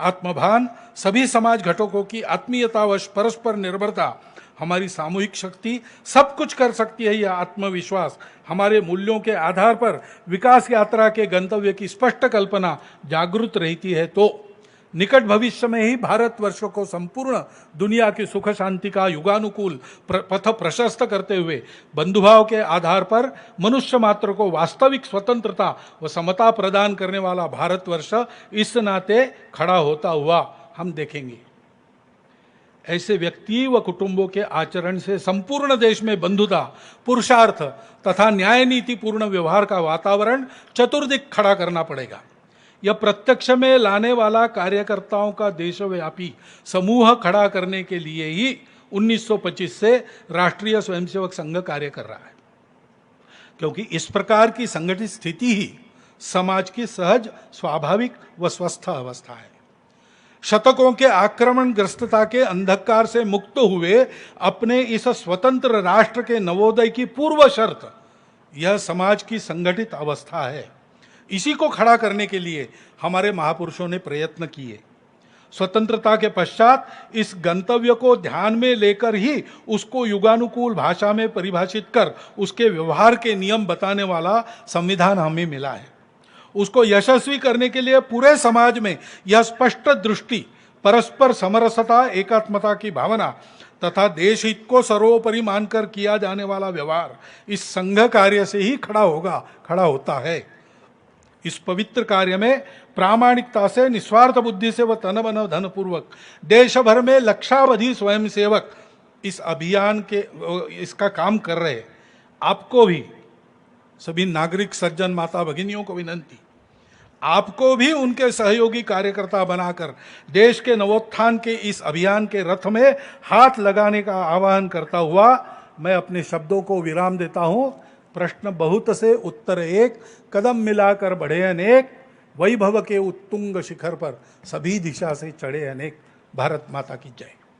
आत्मभान, सभी समाज घटकों की आत्मीयता व परस्पर निर्भरता, हमारी सामूहिक शक्ति सब कुछ कर सकती है, यह आत्मविश्वास हमारे मूल्यों के आधार पर विकास यात्रा के गंतव्य की स्पष्ट कल्पना जागृत रहती है तो निकट भविष्य में ही भारतवर्ष को संपूर्ण दुनिया की सुख शांति का युगानुकूल पथ प्रशस्त करते हुए बंधुभाव के आधार पर मनुष्य मात्र को वास्तविक स्वतंत्रता व समता प्रदान करने वाला भारतवर्ष इस नाते खड़ा होता हुआ हम देखेंगे। ऐसे व्यक्ति व कुटुंबों के आचरण से संपूर्ण देश में बंधुता, पुरुषार्थ तथा न्याय नीति पूर्ण व्यवहार का वातावरण चतुर्दिक खड़ा करना पड़ेगा। यह प्रत्यक्ष में लाने वाला कार्यकर्ताओं का देशव्यापी समूह खड़ा करने के लिए ही 1925 से राष्ट्रीय स्वयंसेवक संघ कार्य कर रहा है, क्योंकि इस प्रकार की संगठित स्थिति ही समाज की सहज, स्वाभाविक व स्वस्थ अवस्था है। शतकों के आक्रमणग्रस्तता के अंधकार से मुक्त हुए अपने इस स्वतंत्र राष्ट्र के नवोदय की पूर्व शर्त यह समाज की संगठित अवस्था है। इसी को खड़ा करने के लिए हमारे महापुरुषों ने प्रयत्न किए। स्वतंत्रता के पश्चात इस गंतव्य को ध्यान में लेकर ही उसको युगानुकूल भाषा में परिभाषित कर उसके व्यवहार के नियम बताने वाला संविधान हमें मिला है। उसको यशस्वी करने के लिए पूरे समाज में यह स्पष्ट दृष्टि, परस्पर समरसता, एकात्मता की भावना तथा देश हित को सर्वोपरि मानकर किया जाने वाला व्यवहार इस संघ कार्य से ही खड़ा होता है। इस पवित्र कार्य में प्रामाणिकता से, निस्वार्थ बुद्धि से व तन मन धन पूर्वक देश भर में लक्षावधि स्वयंसेवक इस अभियान के इसका काम कर रहे। आपको भी, सभी नागरिक सज्जन माता भगिनियों को विनंती, आपको भी उनके सहयोगी कार्यकर्ता बनाकर देश के नवोत्थान के इस अभियान के रथ में हाथ लगाने का आह्वान करता हुआ मैं अपने शब्दों को विराम देता हूं। प्रश्न बहुत से, उत्तर एक, कदम मिलाकर बढ़े अनेक, वैभव के उत्तुंग शिखर पर सभी दिशा से चढ़े अनेक। भारत माता की जय।